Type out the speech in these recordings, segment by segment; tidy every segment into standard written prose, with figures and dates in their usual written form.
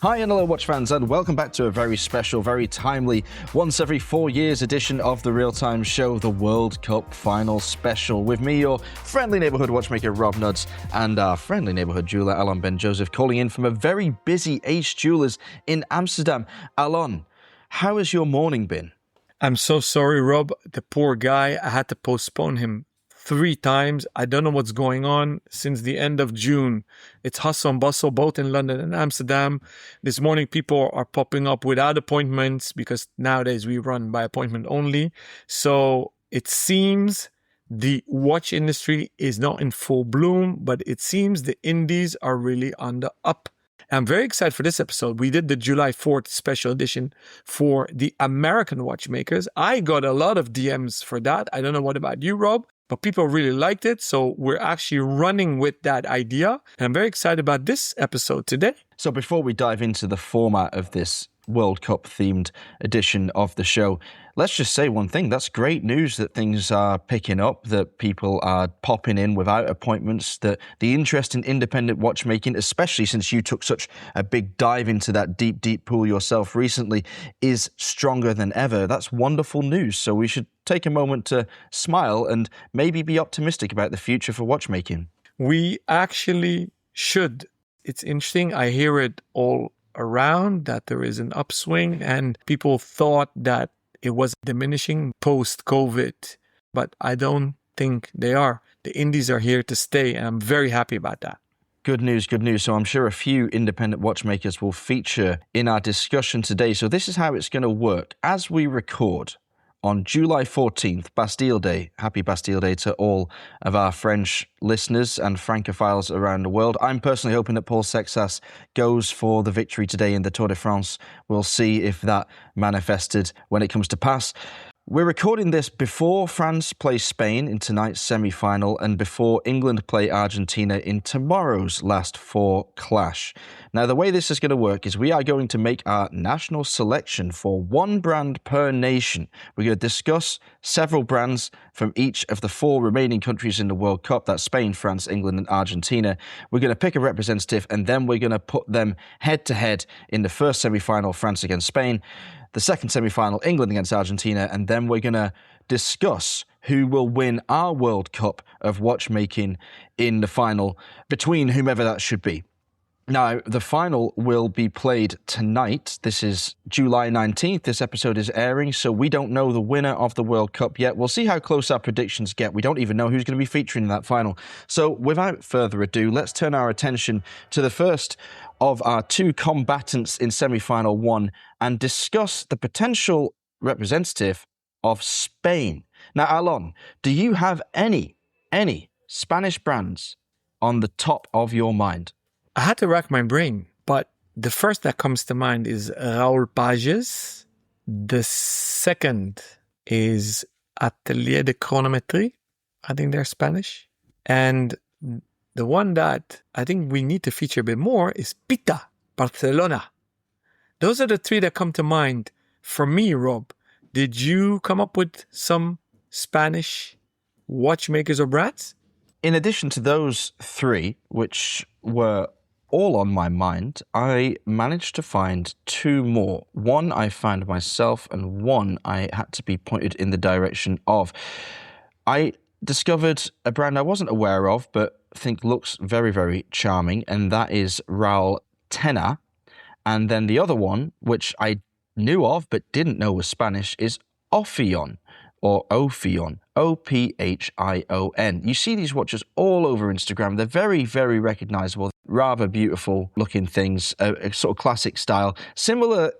Hi and hello watch fans, and welcome back to a very special, very timely, once every 4 years edition of the real-time show, the World Cup Final Special. With me, your friendly neighbourhood watchmaker Rob Nuds, and our friendly neighbourhood jeweller Alon Ben Joseph, calling in from a very busy Ace Jewelers in Amsterdam. Alon, how has your morning been? I'm so sorry, Rob. The poor guy, I had to postpone him 3 times. I don't know what's going on since the end of June. It's hustle and bustle both in London and Amsterdam. This morning, people are popping up without appointments because nowadays we run by appointment only. So it seems the watch industry is not in full bloom, but it seems the indies are really on the up. I'm very excited for this episode. We did the July 4th special edition for the American watchmakers. I got a lot of DMs for that. I don't know what about you, Rob, but people really liked it. So we're actually running with that idea. And I'm very excited about this episode today. So before we dive into the format of this World Cup themed edition of the show, let's just say one thing. That's great news that things are picking up, that people are popping in without appointments, that the interest in independent watchmaking, especially since you took such a big dive into that deep pool yourself recently, is stronger than ever. That's wonderful news. So we should take a moment to smile and maybe be optimistic about the future for watchmaking. We actually should. It's interesting. I hear it all around that there is an upswing, and people thought that it was diminishing post-COVID, but I don't think they are. The indies are here to stay, and I'm very happy about that. Good news, good news. So I'm sure a few independent watchmakers will feature in our discussion today. So this is how it's going to work. As we record on July 14th, Bastille Day, happy Bastille Day to all of our French listeners and Francophiles around the world. I'm personally hoping that Paul Sexas goes for the victory today in the Tour de France. We'll see if that manifested when it comes to pass. We're recording this before France plays Spain in tonight's semi-final and before England play Argentina in tomorrow's last 4 clash. Now, the way this is going to work is we are going to make our national selection for one brand per nation. We're going to discuss several brands from each of the 4 remaining countries in the World Cup. That's Spain, France, England, and Argentina. We're going to pick a representative, and then we're going to put them head-to-head in the first semi-final, France against Spain, the second semi-final, England against Argentina, and then we're going to discuss who will win our World Cup of watchmaking in the final, between whomever that should be. Now, the final will be played tonight. This is July 19th. This episode is airing, so we don't know the winner of the World Cup yet. We'll see how close our predictions get. We don't even know who's going to be featuring in that final. So without further ado, let's turn our attention to the first of our 2 combatants in semi-final 1 and discuss the potential representative of Spain. Now, Alon, do you have any Spanish brands on the top of your mind? I had to rack my brain, but the first that comes to mind is Raúl Pages. The second is Atelier de Chronometrie. I think they're Spanish. And the one that I think we need to feature a bit more is Pita, Barcelona. Those are the 3 that come to mind. For me, Rob, did you come up with some Spanish watchmakers or brands? In addition to those 3, which were all on my mind, I managed to find 2 more. One I found myself, and one I had to be pointed in the direction of. I discovered a brand I wasn't aware of, but think looks very, very charming, and that is Raúl Tena. And then the other one, which I knew of but didn't know was Spanish, is Ophion, or Ophion, O-P-H-I-O-N. You see these watches all over Instagram. They're very, very recognizable, rather beautiful looking things, a sort of classic style. Similar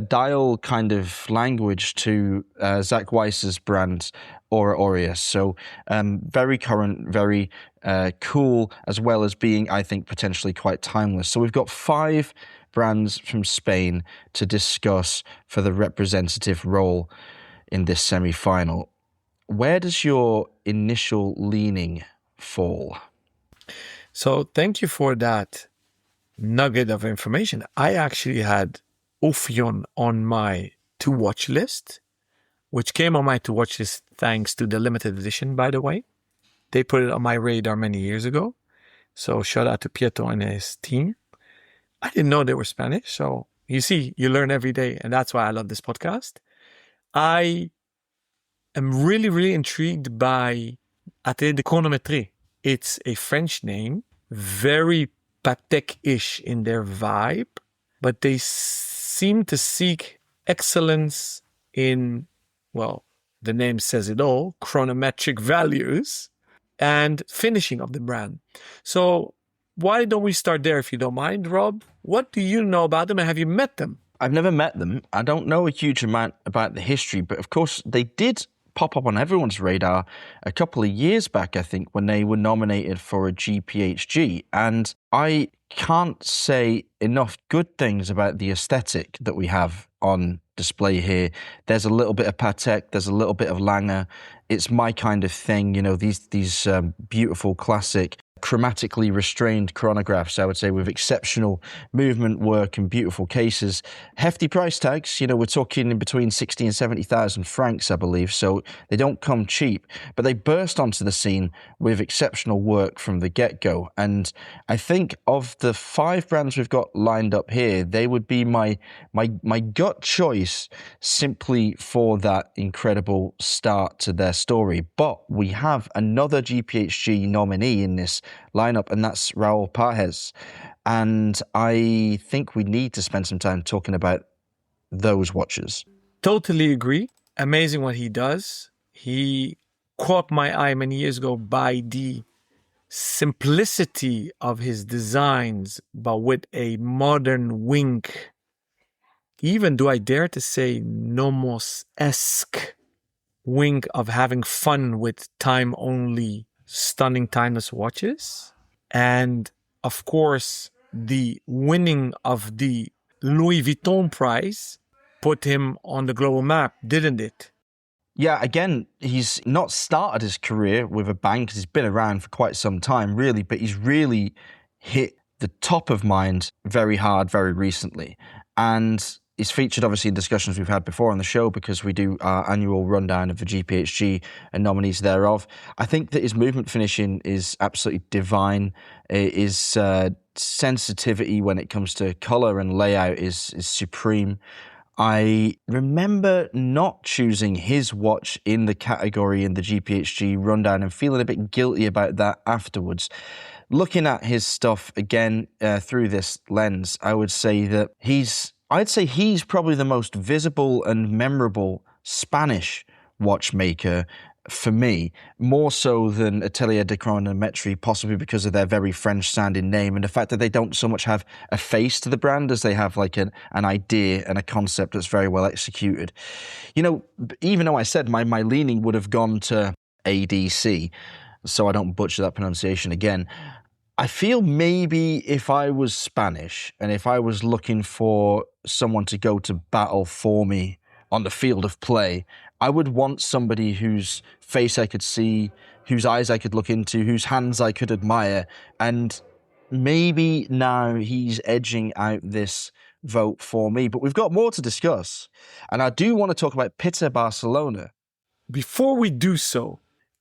dial kind of language to Zach Weiss's brand, Aura Aureus. So very current, very cool, as well as being, I think, potentially quite timeless. So we've got 5 brands from Spain to discuss for the representative role in this semi-final. Where does your initial leaning fall? So thank you for that nugget of information. I actually had Ophion on my to-watch list, which came on my to-watch list thanks to the limited edition, by the way. They put it on my radar many years ago. So shout out to Pietro and his team. I didn't know they were Spanish. So you see, you learn every day. And that's why I love this podcast. I am really, really intrigued by Atelier de Chronométrie. It's a French name, very Patek-ish in their vibe, but they seem to seek excellence in, well, the name says it all, chronometric values and finishing of the brand. So why don't we start there, if you don't mind, Rob? What do you know about them and have you met them? I've never met them. I don't know a huge amount about the history, but of course they did pop up on everyone's radar a couple of years back, I think, when they were nominated for a GPHG. And I can't say enough good things about the aesthetic that we have on display here. There's a little bit of Patek, there's a little bit of Lange. It's my kind of thing, you know, these beautiful classic chromatically restrained chronographs, I would say, with exceptional movement work and beautiful cases. Hefty price tags, you know, we're talking in between 60 and 70,000 francs, I believe, so they don't come cheap, but they burst onto the scene with exceptional work from the get-go. And I think of the 5 brands we've got lined up here, they would be my gut choice simply for that incredible start to their story. But we have another GPHG nominee in this lineup, and that's Raul Pajes. And I think we need to spend some time talking about those watches. Totally agree. Amazing what he does. He caught my eye many years ago by the simplicity of his designs, but with a modern wink. Even, do I dare to say, Nomos-esque wink of having fun with time-only, stunning timeless watches. And of course, the winning of the Louis Vuitton prize put him on the global map, didn't it? Yeah, again, he's not started his career with a bang because he's been around for quite some time, really, but he's really hit the top of mind very hard, very recently. And he's featured, obviously, in discussions we've had before on the show because we do our annual rundown of the GPHG and nominees thereof. I think that his movement finishing is absolutely divine. His sensitivity when it comes to color and layout is supreme. I remember not choosing his watch in the category in the GPHG rundown and feeling a bit guilty about that afterwards. Looking at his stuff again through this lens, I would say that I'd say he's probably the most visible and memorable Spanish watchmaker for me, more so than Atelier de Chronométrie, possibly because of their very French-sounding name and the fact that they don't so much have a face to the brand as they have like an idea and a concept that's very well executed. You know, even though I said my leaning would have gone to ADC, so I don't butcher that pronunciation again, I feel maybe if I was Spanish and if I was looking for someone to go to battle for me on the field of play, I would want somebody whose face I could see, whose eyes I could look into, whose hands I could admire. And maybe now he's edging out this vote for me. But we've got more to discuss. And I do want to talk about Pitta Barcelona. Before we do so,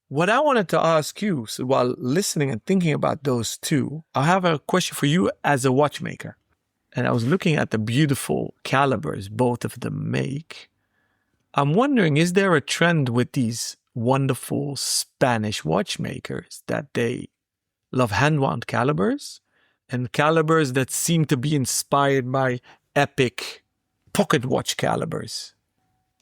what I wanted to ask you, so while listening and thinking about those two, I have a question for you as a watchmaker. And I was looking at the beautiful calibers both of them make. I'm wondering, is there a trend with these wonderful Spanish watchmakers that they love hand-wound calibers and calibers that seem to be inspired by epic pocket watch calibers?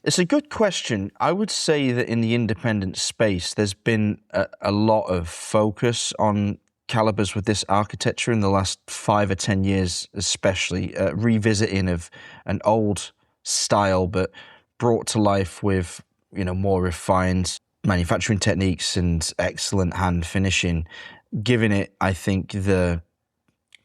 It's a good question. I would say that in the independent space, there's been a lot of focus on calibers with this architecture in the last 5 or 10 years, especially revisiting of an old style, but brought to life with, you know, more refined manufacturing techniques and excellent hand finishing, giving it, I think, the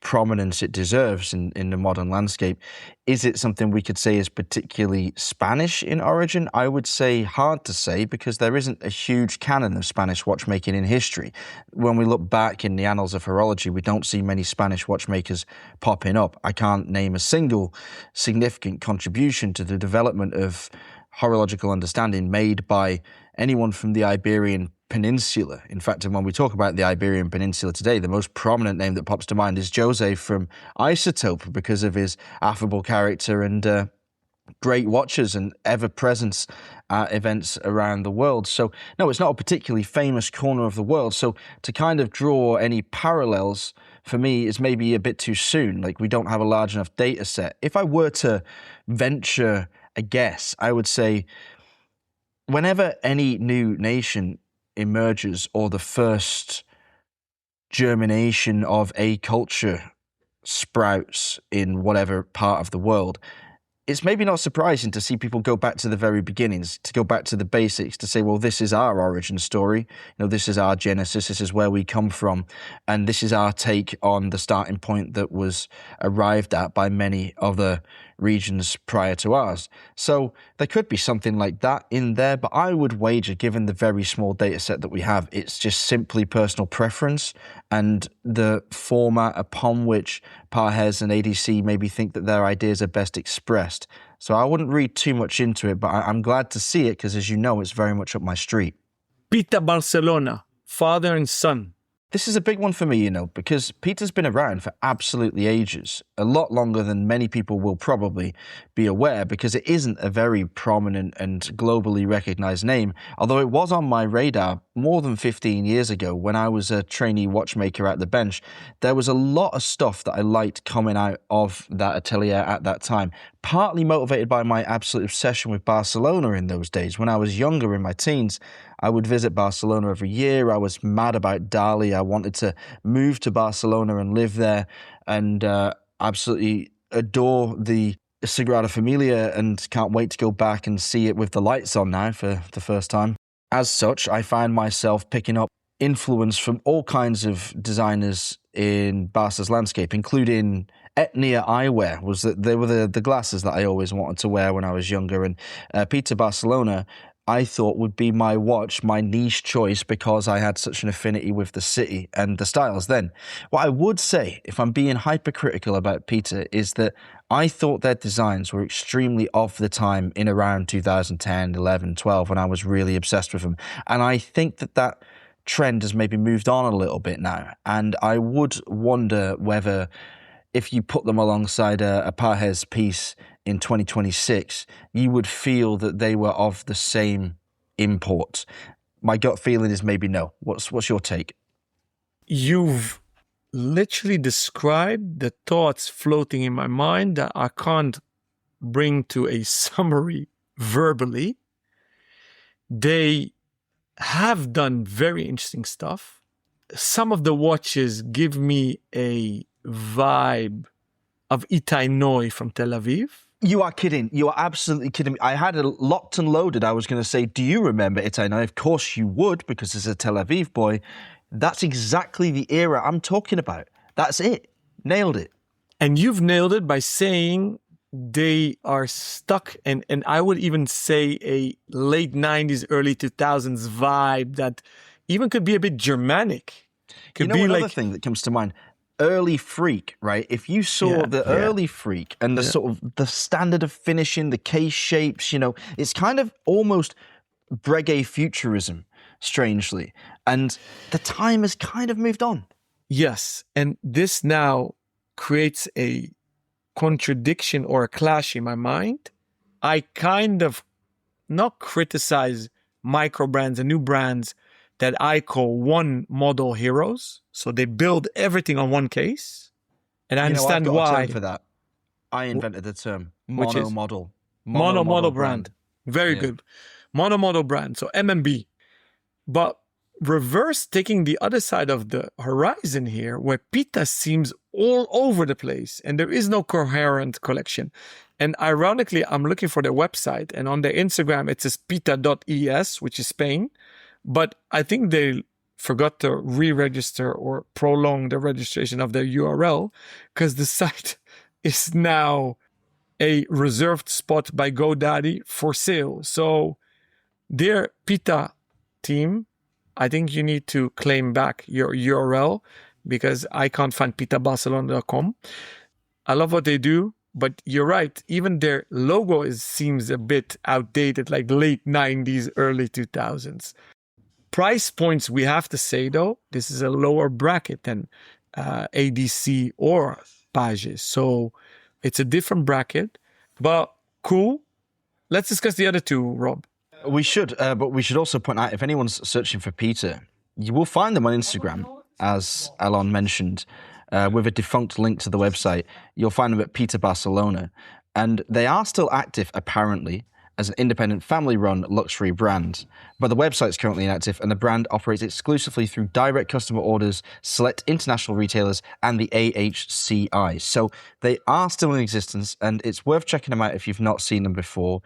prominence it deserves in the modern landscape. Is it something we could say is particularly Spanish in origin? I would say hard to say because there isn't a huge canon of Spanish watchmaking in history. When we look back in the annals of horology, we don't see many Spanish watchmakers popping up. I can't name a single significant contribution to the development of horological understanding made by anyone from the Iberian peninsula. In fact, when we talk about the Iberian Peninsula today, the most prominent name that pops to mind is Jose from Isotope because of his affable character and great watches and ever-presence at events around the world. So, no, it's not a particularly famous corner of the world. So to kind of draw any parallels for me is maybe a bit too soon. Like, we don't have a large enough data set. If I were to venture a guess, I would say whenever any new nation emerges or the first germination of a culture sprouts in whatever part of the world, it's maybe not surprising to see people go back to the very beginnings, to go back to the basics, to say, well, this is our origin story. This is our genesis. This is where we come from. And this is our take on the starting point that was arrived at by many other regions prior to ours. So there could be something like that in there, but I would wager, given the very small data set that we have, it's just simply personal preference and the format upon which Parhez and ADC maybe think that their ideas are best expressed. So I wouldn't read too much into it, but I'm glad to see it because, as you know, it's very much up my street. Pita Barcelona, father and son. This is a big one for me, because Pita's been around for absolutely ages, a lot longer than many people will probably be aware, because it isn't a very prominent and globally recognized name, although it was on my radar more than 15 years ago when I was a trainee watchmaker at the bench. There was a lot of stuff that I liked coming out of that atelier at that time, partly motivated by my absolute obsession with Barcelona in those days. When I was younger, in my teens, I would visit Barcelona every year. I was mad about Dali. I wanted to move to Barcelona and live there and absolutely adore the Sagrada Familia and can't wait to go back and see it with the lights on now for the first time. As such, I find myself picking up influence from all kinds of designers in Barca's landscape, including Etnia Eyewear. They were the glasses that I always wanted to wear when I was younger, and Pita Barcelona I thought would be my watch, my niche choice, because I had such an affinity with the city and the styles then. What I would say, if I'm being hypercritical about Pita, is that I thought their designs were extremely of the time in around 2010, 11, 12, when I was really obsessed with them. And I think that trend has maybe moved on a little bit now. And I would wonder whether, if you put them alongside a Parhez piece in 2026, you would feel that they were of the same import. My gut feeling is maybe no. What's your take? You've literally described the thoughts floating in my mind that I can't bring to a summary verbally. They have done very interesting stuff. Some of the watches give me a vibe of Itai Noi from Tel Aviv. You are kidding. You are absolutely kidding me. I had it locked and loaded. I was going to say, do you remember Itai Noi? Of course you would, because as a Tel Aviv boy, that's exactly the era I'm talking about. That's it. Nailed it. And you've nailed it by saying they are stuck, and I would even say a late 90s, early 2000s vibe that even could be a bit Germanic. Could be another like, thing that comes to mind? Early Freak, right? If you saw early Freak and the sort of the standard of finishing, the case shapes, it's kind of almost Breguet futurism, strangely. And the time has kind of moved on. Yes. And this now creates a contradiction or a clash in my mind. I kind of not criticize micro brands and new brands that I call one model heroes. So they build everything on one case. And I understand I've got why. a term for that. I invented the term Which is? mono-model. Mono-model brand. Very good. Mono-model brand. So MMB. But reverse taking the other side of the horizon here, where Pita seems all over the place and there is no coherent collection. And ironically, I'm looking for their website, and on their Instagram, it says pita.es, which is Spain. But I think they forgot to re-register or prolong the registration of their URL, because the site is now a reserved spot by GoDaddy for sale. So dear Pita team, I think you need to claim back your URL, because I can't find pitabarcelona.com. I love what they do, but you're right. Even their logo seems a bit outdated, like late 90s, early 2000s. price points, we have to say, though, this is a lower bracket than ADC or Pages. So it's a different bracket, but cool. Let's discuss the other two, Rob. We should, but we should also point out, if anyone's searching for Peter, you will find them on Instagram, as Alon mentioned, with a defunct link to the website. You'll find them at Peter Barcelona. And they are still active, apparently, as an independent family-run luxury brand. But the website's currently inactive, and the brand operates exclusively through direct customer orders, select international retailers, and the AHCI. So they are still in existence, and it's worth checking them out if you've not seen them before.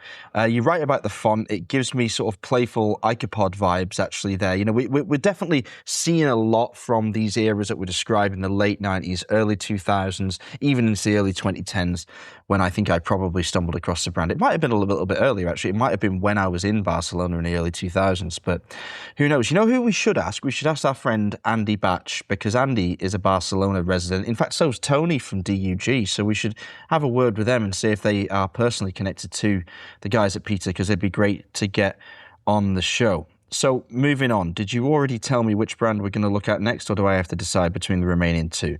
You write about the font. It gives me sort of playful Icopod vibes, actually, there. You know, we're definitely seeing a lot from these eras that were described in the late 90s, early 2000s, even into the early 2010s, when I think I probably stumbled across the brand. It might have been a little bit earlier, actually. It might have been when I was in Barcelona in the early 2000s, but who knows? You know who we should ask? We should ask our friend Andy Batch, because Andy is a Barcelona resident. In fact, so is Tony from DUG, so we should have a word with them and see if they are personally connected to the guys at Peter, because it'd be great to get on the show. So, moving on, did you already tell me which brand we're going to look at next, or do I have to decide between the remaining two?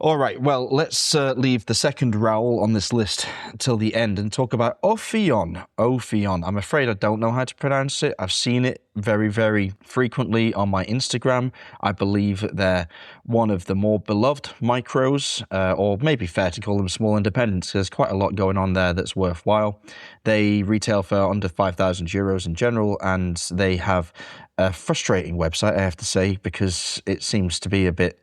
All right, well, let's leave the second Raoul on this list till the end and talk about Ophion. Ophion. I'm afraid I don't know how to pronounce it. I've seen it very, very frequently on my Instagram. I believe they're one of the more beloved micros, or maybe fair to call them small independents. There's quite a lot going on there that's worthwhile. They retail for under 5,000 euros in general, and they have a frustrating website, I have to say, because it seems to be a bit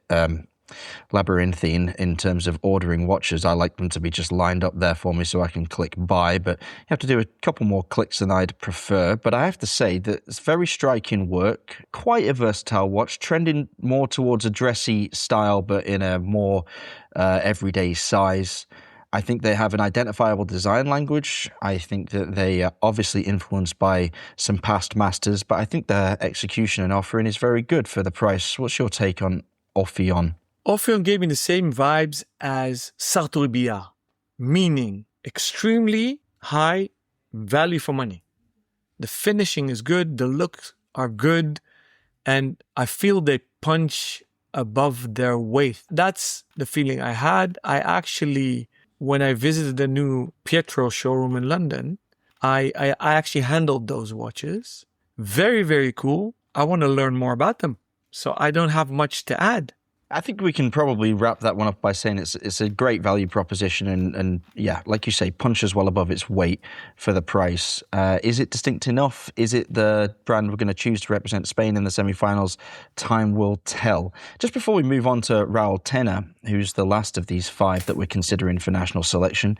labyrinthine in terms of ordering watches. I like them to be just lined up there for me so I can click buy, but you have to do a couple more clicks than I'd prefer. But I have to say that it's very striking work, quite a versatile watch, trending more towards a dressy style, but in a more everyday size. I think they have an identifiable design language. I think that they are obviously influenced by some past masters, but I think their execution and offering is very good for the price. What's your take on Ophion? Ophion gave me the same vibes as Sartor Billard, meaning extremely high value for money. The finishing is good, the looks are good, and I feel they punch above their weight. That's the feeling I had. I actually, when I visited the new Pietro showroom in London, I actually handled those watches. Very, very cool. I want to learn more about them. So I don't have much to add. I think we can probably wrap that one up by saying it's a great value proposition and yeah, like you say, punches well above its weight for the price. Is it distinct enough? Is it the brand we're going to choose to represent Spain in the semi-finals? Time will tell. Just before we move on to Raúl Tena, who's the last of these five that we're considering for national selection,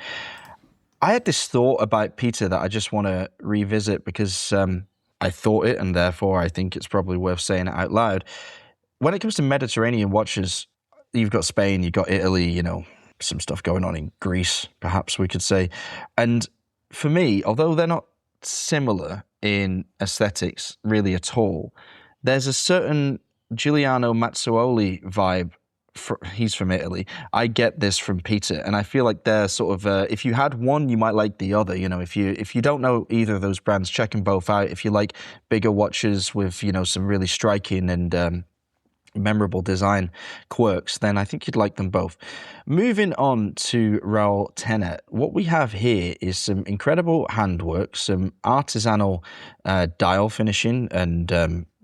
I had this thought about Peter that I just want to revisit because I thought it, and therefore I think it's probably worth saying it out loud. When it comes to Mediterranean watches, you've got Spain, you've got Italy, you know, some stuff going on in Greece, perhaps we could say. And for me, although they're not similar in aesthetics really at all, there's a certain Giuliano Mazzuoli vibe. He's from Italy. I get this from Peter, and I feel like they're sort of, if you had one, you might like the other. You know, if you don't know either of those brands, check them both out. If you like bigger watches with, you know, some really striking and memorable design quirks, then I think you'd like them both. Moving on to Raúl Tena, what we have here is some incredible handwork, some artisanal dial finishing, and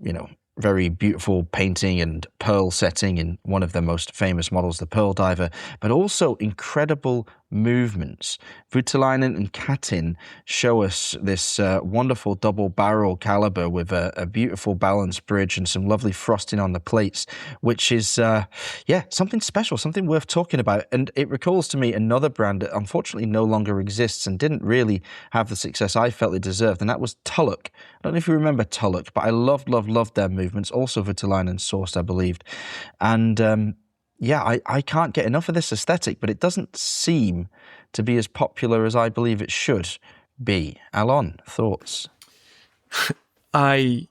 you know, very beautiful painting and pearl setting in one of the most famous models, the Pearl Diver, but also incredible movements. Voutilainen and Katin show us this wonderful double barrel caliber with a beautiful balanced bridge and some lovely frosting on the plates, which is, something special, something worth talking about. And it recalls to me another brand that unfortunately no longer exists and didn't really have the success I felt it deserved, and that was Tulloch. I don't know if you remember Tulloch, but I loved their movements, also Voutilainen sourced, I believed. And I can't get enough of this aesthetic, but it doesn't seem to be as popular as I believe it should be. Alon, thoughts? I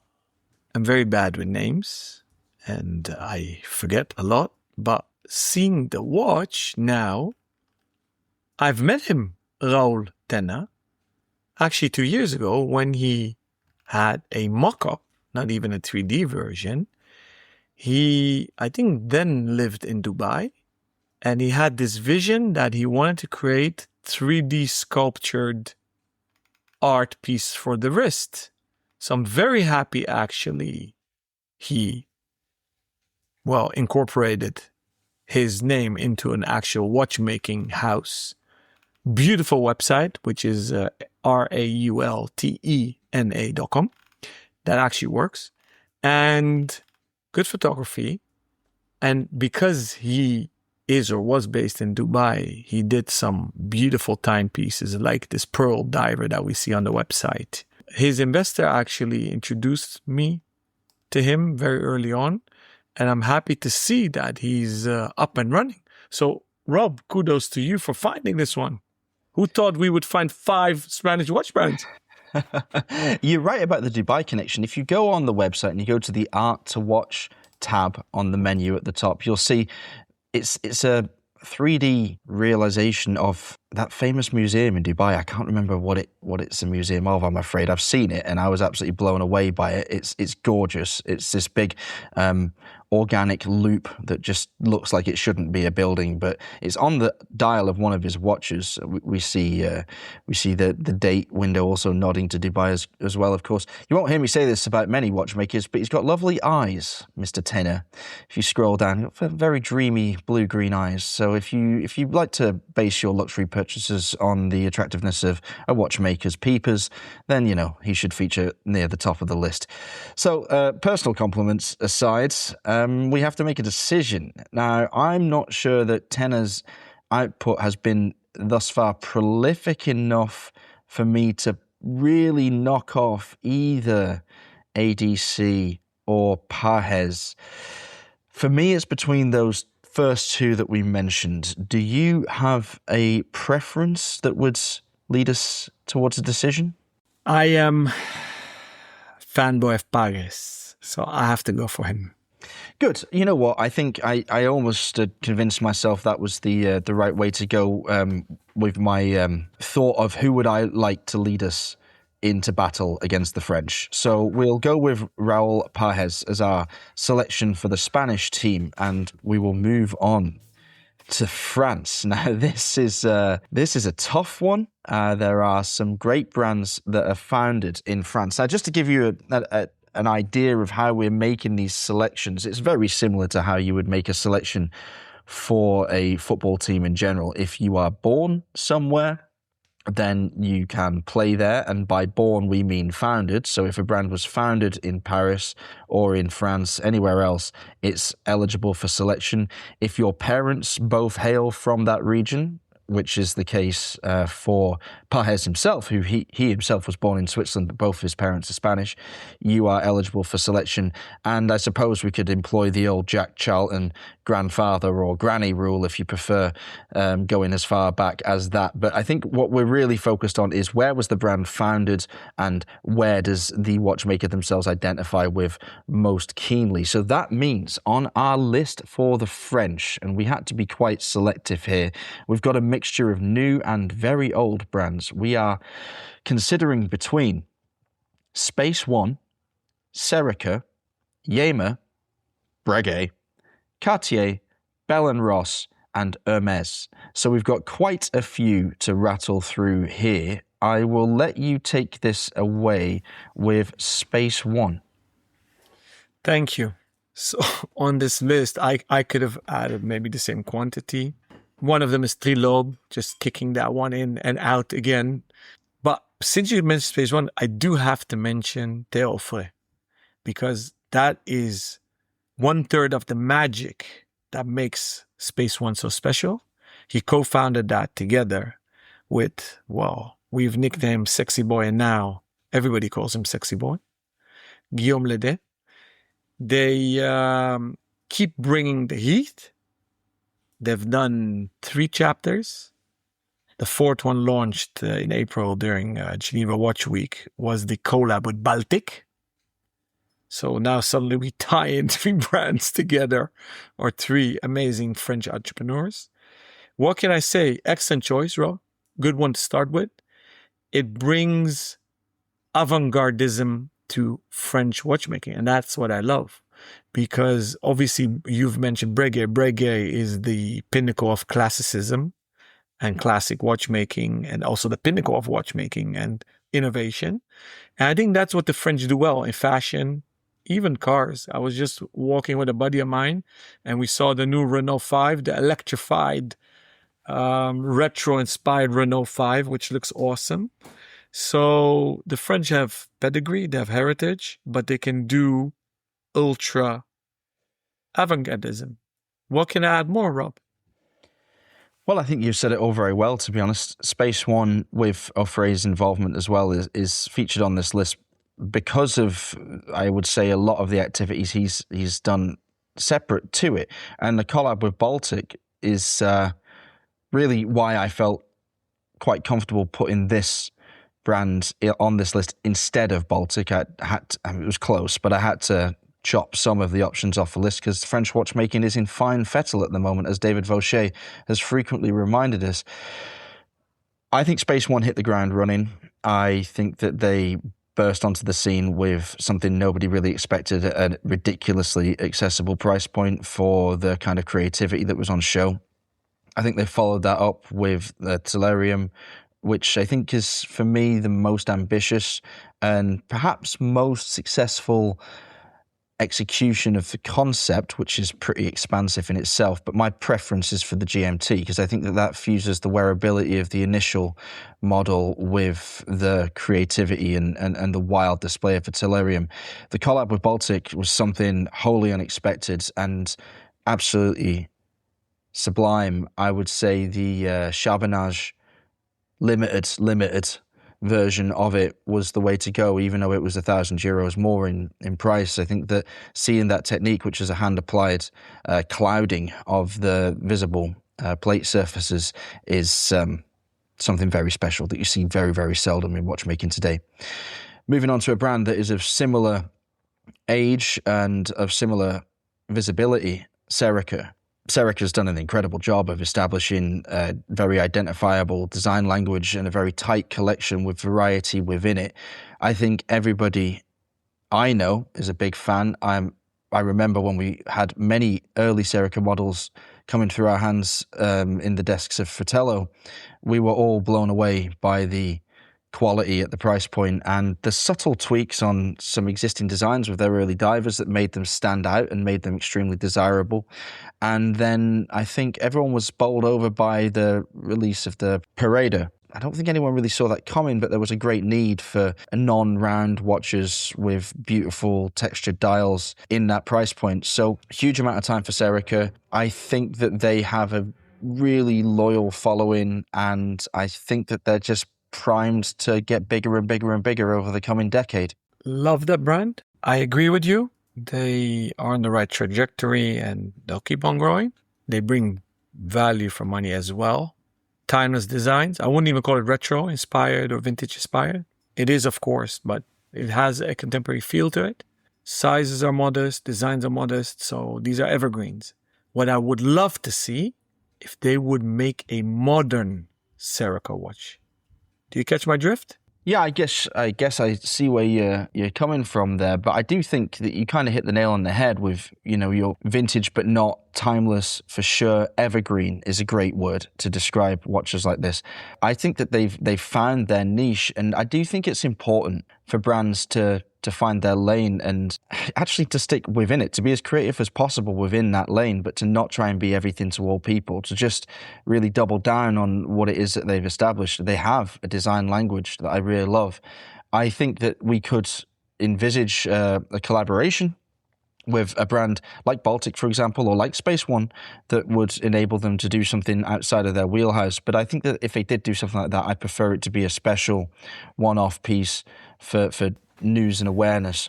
am very bad with names and I forget a lot, but seeing the watch now, I've met him, Raúl Tena, actually 2 years ago when he had a mock-up not even a 3D version. He, I think, then lived in Dubai, and he had this vision that he wanted to create 3D sculptured art piece for the wrist. So I'm very happy, actually, he, incorporated his name into an actual watchmaking house. Beautiful website, which is raultena.com. That actually works. And good photography. And because he is or was based in Dubai, he did some beautiful timepieces like this pearl diver that we see on the website. His investor actually introduced me to him very early on, and I'm happy to see that he's up and running. So, Rob, kudos to you for finding this one. Who thought we would find 5 Spanish watch brands? You're right about the Dubai connection. If you go on the website and you go to the Art to Watch tab on the menu at the top, you'll see it's a 3D realization of that famous museum in Dubai. I can't remember what it's a museum of, I'm afraid. I've seen it and I was absolutely blown away by it. It's gorgeous. It's this big organic loop that just looks like it shouldn't be a building, but it's on the dial of one of his watches. We see the date window also nodding to Dubai as well, of course. You won't hear me say this about many watchmakers, but he's got lovely eyes, Mr. Tenner. If you scroll down, you've got very dreamy blue-green eyes. So if you like to base your luxury purchases on the attractiveness of a watchmaker's peepers, then, he should feature near the top of the list. So personal compliments aside, we have to make a decision. Now, I'm not sure that Tenner's output has been thus far prolific enough for me to really knock off either ADC or Pajes. For me, it's between those first 2 that we mentioned. Do you have a preference that would lead us towards a decision? I am fanboy of Pajes, so I have to go for him. Good. You know what? I think I almost convinced myself that was the right way to go with my thought of who would I like to lead us into battle against the French. So we'll go with Raul Pajes as our selection for the Spanish team, and we will move on to France. Now, this is a tough one. There are some great brands that are founded in France. Now, just to give you an idea of how we're making these selections, it's very similar to how you would make a selection for a football team in general. If you are born somewhere, then you can play there. And by born, we mean founded. So if a brand was founded in Paris or in France, anywhere else, it's eligible for selection. If your parents both hail from that region, which is the case for Pajes himself, who he himself was born in Switzerland, but both his parents are Spanish, you are eligible for selection. And I suppose we could employ the old Jack Charlton grandfather or granny rule if you prefer, going as far back as that. But I think what we're really focused on is where was the brand founded and where does the watchmaker themselves identify with most keenly. So that means on our list for the French, and we had to be quite selective here, we've got a mixture of new and very old brands. We are considering between Space One, Serica, Yema, Breguet, Cartier, Bell & Ross, and Hermes. So we've got quite a few to rattle through here. I will let you take this away with Space One. Thank you. So on this list, I could have added maybe the same quantity. One of them is Trilobe, just kicking that one in and out again. But since you mentioned Space One, I do have to mention Théophre, because that is 1/3 of the magic that makes Space One so special. He co-founded that together with, we've nicknamed him Sexy Boy, and now everybody calls him Sexy Boy, Guillaume Ledet. They keep bringing the heat. They've done 3 chapters. The 4th one launched in April during Geneva Watch Week was the collab with Baltic. So now suddenly we tie in 3 brands together, or 3 amazing French entrepreneurs. What can I say? Excellent choice, Rob. Good one to start with. It brings avant-gardism to French watchmaking. And that's what I love. Because obviously you've mentioned Breguet. Breguet is the pinnacle of classicism and classic watchmaking, and also the pinnacle of watchmaking and innovation. And I think that's what the French do well in fashion, even cars. I was just walking with a buddy of mine and we saw the new Renault 5, the electrified, retro-inspired Renault 5, which looks awesome. So the French have pedigree, they have heritage, but they can do ultra avant-gardism. What can I add more, Rob? Well, I think you've said it all very well, to be honest. Space One, with Offray's involvement as well, is featured on this list because of, I would say, a lot of the activities he's done separate to it. And the collab with Baltic is really why I felt quite comfortable putting this brand on this list instead of Baltic. It was close, but I had to chop some of the options off the list because French watchmaking is in fine fettle at the moment, as David Vaucher has frequently reminded us. I think Space One hit the ground running. I think that they burst onto the scene with something nobody really expected at a ridiculously accessible price point for the kind of creativity that was on show. I think they followed that up with the Tellurium, which I think is, for me, the most ambitious and perhaps most successful execution of the concept, which is pretty expansive in itself. But my preference is for the GMT, because I think that fuses the wearability of the initial model with the creativity and the wild display of the Tellurium. The collab with Baltic was something wholly unexpected and absolutely sublime. I would say the Charbonnage limited version of it was the way to go, even though it was €1,000 more in price. I think that seeing that technique, which is a hand-applied clouding of the visible plate surfaces, is something very special that you see very, very seldom in watchmaking today. Moving on to a brand that is of similar age and of similar visibility, Serica. Serica's done an incredible job of establishing a very identifiable design language and a very tight collection with variety within it. I think everybody I know is a big fan. I remember when we had many early Serica models coming through our hands in the desks of Fratello, we were all blown away by the quality at the price point and the subtle tweaks on some existing designs with their early divers that made them stand out and made them extremely desirable. And then I think everyone was bowled over by the release of the Parada. I don't think anyone really saw that coming, but there was a great need for non-round watches with beautiful textured dials in that price point. So huge amount of time for Serica. I think that they have a really loyal following, and I think that they're just primed to get bigger and bigger and bigger over the coming decade. Love that brand. I agree with you. They are on the right trajectory and they'll keep on growing. They bring value for money as well. Timeless designs. I wouldn't even call it retro inspired or vintage inspired. It is, of course, but it has a contemporary feel to it. Sizes are modest, designs are modest, so these are evergreens. What I would love to see, if they would make a modern Serica watch. Do you catch my drift? Yeah, I guess I see where you're coming from there, but I do think that you kind of hit the nail on the head with, your vintage but not timeless for sure. Evergreen is a great word to describe watches like this. I think that they've found their niche, and I do think it's important for brands to find their lane and actually to stick within it, to be as creative as possible within that lane, but to not try and be everything to all people, to just really double down on what it is that they've established. They have a design language that I really love. I think that we could envisage a collaboration with a brand like Baltic, for example, or like Space One, that would enable them to do something outside of their wheelhouse. But I think that if they did do something like that, I'd prefer it to be a special one-off piece for news and awareness.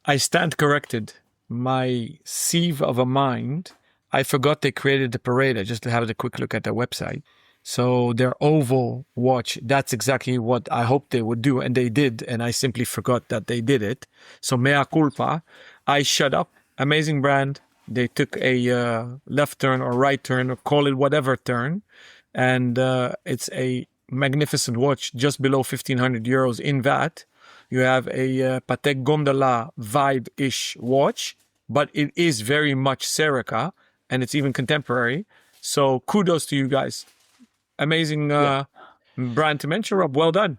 I stand corrected. My sieve of a mind, I forgot they created the Parada, just to have a quick look at their website. So their oval watch, that's exactly what I hoped they would do, and they did, and I simply forgot that they did it. So mea culpa, I shut up. Amazing brand. They took a left turn or right turn, or call it whatever turn, and it's a magnificent watch, just below €1,500 in VAT. You have a Patek Gondola vibe-ish watch, but it is very much Serica, and it's even contemporary. So kudos to you guys. Amazing brand to mention, Rob. Well done.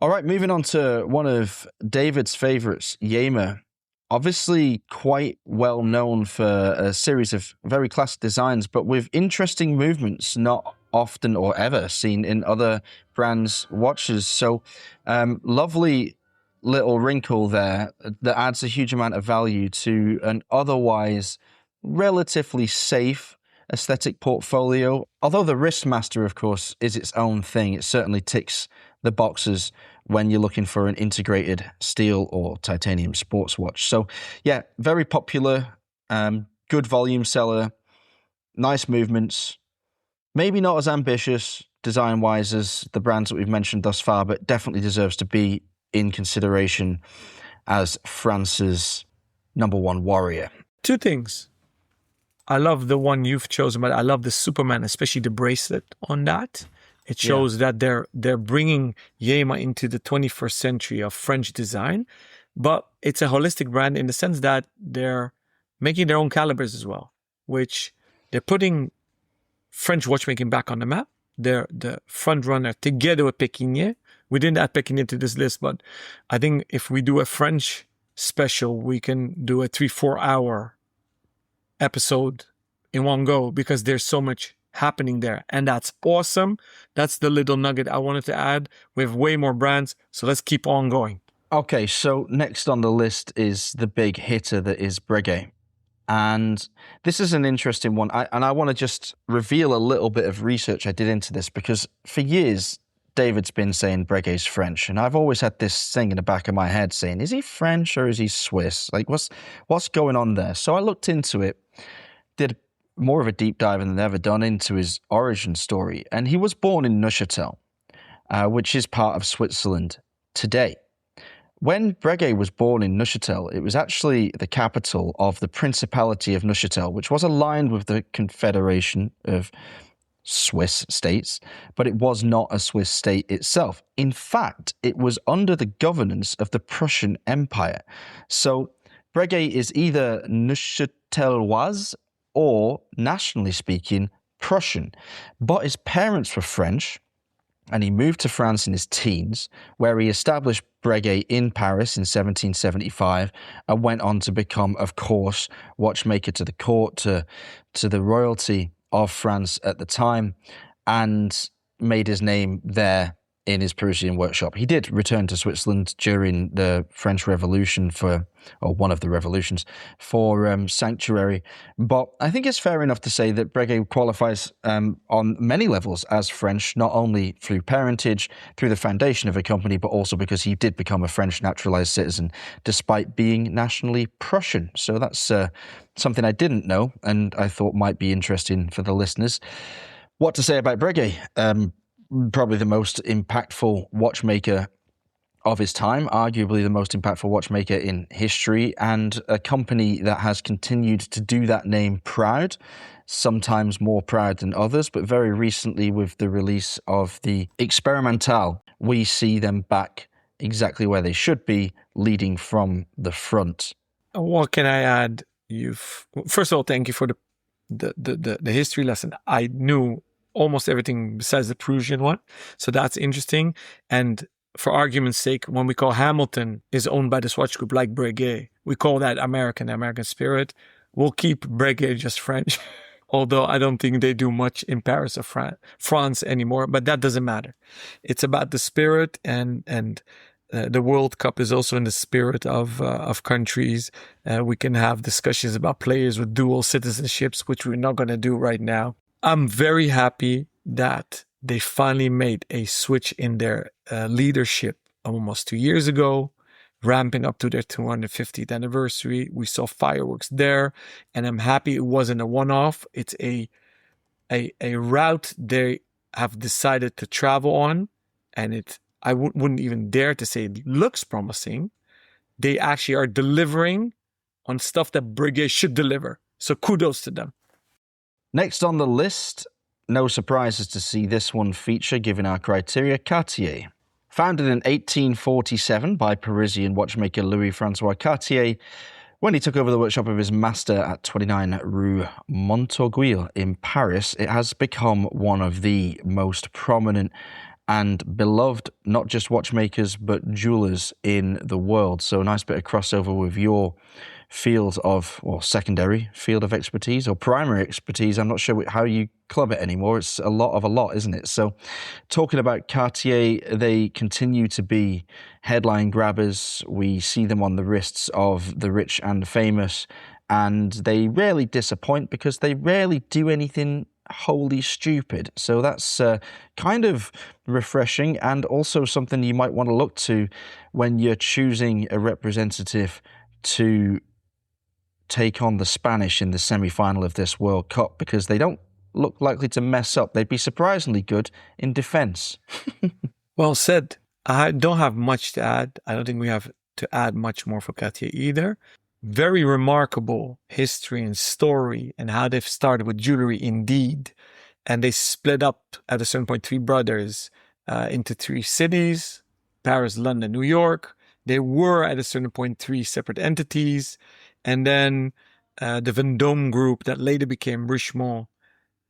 All right, moving on to one of David's favorites, Yema. Obviously quite well known for a series of very classic designs, but with interesting movements not often or ever seen in other brands' watches. So lovely little wrinkle there that adds a huge amount of value to an otherwise relatively safe aesthetic portfolio. Although the Wristmaster, of course, is its own thing, it certainly ticks the boxes when you're looking for an integrated steel or titanium sports watch. So yeah, very popular, good volume seller, nice movements, maybe not as ambitious design-wise as the brands that we've mentioned thus far, but definitely deserves to be in consideration as France's number one warrior. Two things. I love the one you've chosen, but I love the Superman, especially the bracelet on that. It shows that they're bringing Yema into the 21st century of French design, but it's a holistic brand in the sense that they're making their own calibers as well, which they're putting French watchmaking back on the map. They're the front runner together with Pekinier. We didn't add Pekinier to this list, but I think if we do a French special, we can do a 3-4 hour episode in one go because there's so much happening there, and that's awesome. That's the little nugget I wanted to add. We have way more brands, so let's keep on going. Okay, so next on the list is the big hitter that is Breguet. And this is an interesting one. I want to just reveal a little bit of research I did into this because for years, David's been saying Breguet's French. And I've always had this thing in the back of my head saying, is he French or is he Swiss? Like, what's going on there? So I looked into it, did more of a deep dive than I've ever done into his origin story. And he was born in Neuchâtel, which is part of Switzerland today. When Breguet was born in Neuchâtel, it was actually the capital of the Principality of Neuchâtel, which was aligned with the Confederation of Swiss states, but it was not a Swiss state itself. In fact, it was under the governance of the Prussian Empire. So Breguet is either Neuchâtelois or, nationally speaking, Prussian. But his parents were French, and he moved to France in his teens, where he established Breguet in Paris in 1775 and went on to become, of course, watchmaker to the court, to the royalty of France at the time, and made his name there in his Parisian workshop. He did return to Switzerland during the French Revolution or one of the revolutions, for sanctuary. But I think it's fair enough to say that Breguet qualifies on many levels as French, not only through parentage, through the foundation of a company, but also because he did become a French naturalized citizen, despite being nationally Prussian. So that's something I didn't know, and I thought might be interesting for the listeners. What to say about Breguet? Probably the most impactful watchmaker of his time, arguably the most impactful watchmaker in history, and a company that has continued to do that name proud, sometimes more proud than others, but very recently with the release of the Experimental, we see them back exactly where they should be, leading from the front. What can I add? First of all, thank you for the history lesson. I knew almost everything besides the Prussian one. So that's interesting. And for argument's sake, when we call Hamilton is owned by the Swatch Group like Breguet, we call that American spirit. We'll keep Breguet just French, although I don't think they do much in Paris or France anymore, but that doesn't matter. It's about the spirit, and the World Cup is also in the spirit of countries. We can have discussions about players with dual citizenships, which we're not going to do right now. I'm very happy that they finally made a switch in their leadership almost 2 years ago, ramping up to their 250th anniversary. We saw fireworks there, and I'm happy it wasn't a one-off. It's a route they have decided to travel on, and I wouldn't even dare to say it looks promising. They actually are delivering on stuff that Breguet should deliver. So kudos to them. Next on the list, no surprises to see this one feature given our criteria, Cartier. Founded in 1847 by Parisian watchmaker Louis-François Cartier, when he took over the workshop of his master at 29 Rue Montorgueil in Paris, it has become one of the most prominent and beloved, not just watchmakers, but jewelers in the world. So a nice bit of crossover with your field of, or secondary field of expertise, or primary expertise. I'm not sure how you club it anymore. It's a lot of a lot, isn't it? So talking about Cartier, they continue to be headline grabbers. We see them on the wrists of the rich and famous, and they rarely disappoint because they rarely do anything wholly stupid. So that's kind of refreshing, and also something you might want to look to when you're choosing a representative to take on the Spanish in the semi-final of this World Cup, because they don't look likely to mess up. They'd be surprisingly good in defence. Well said. I don't have much to add. I don't think we have to add much more for Cartier either. Very remarkable history and story, and how they've started with jewelry indeed. And they split up at a certain point, three brothers, into three cities: Paris, London, New York. They were at a certain point three separate entities. And then the Vendôme group that later became Richemont,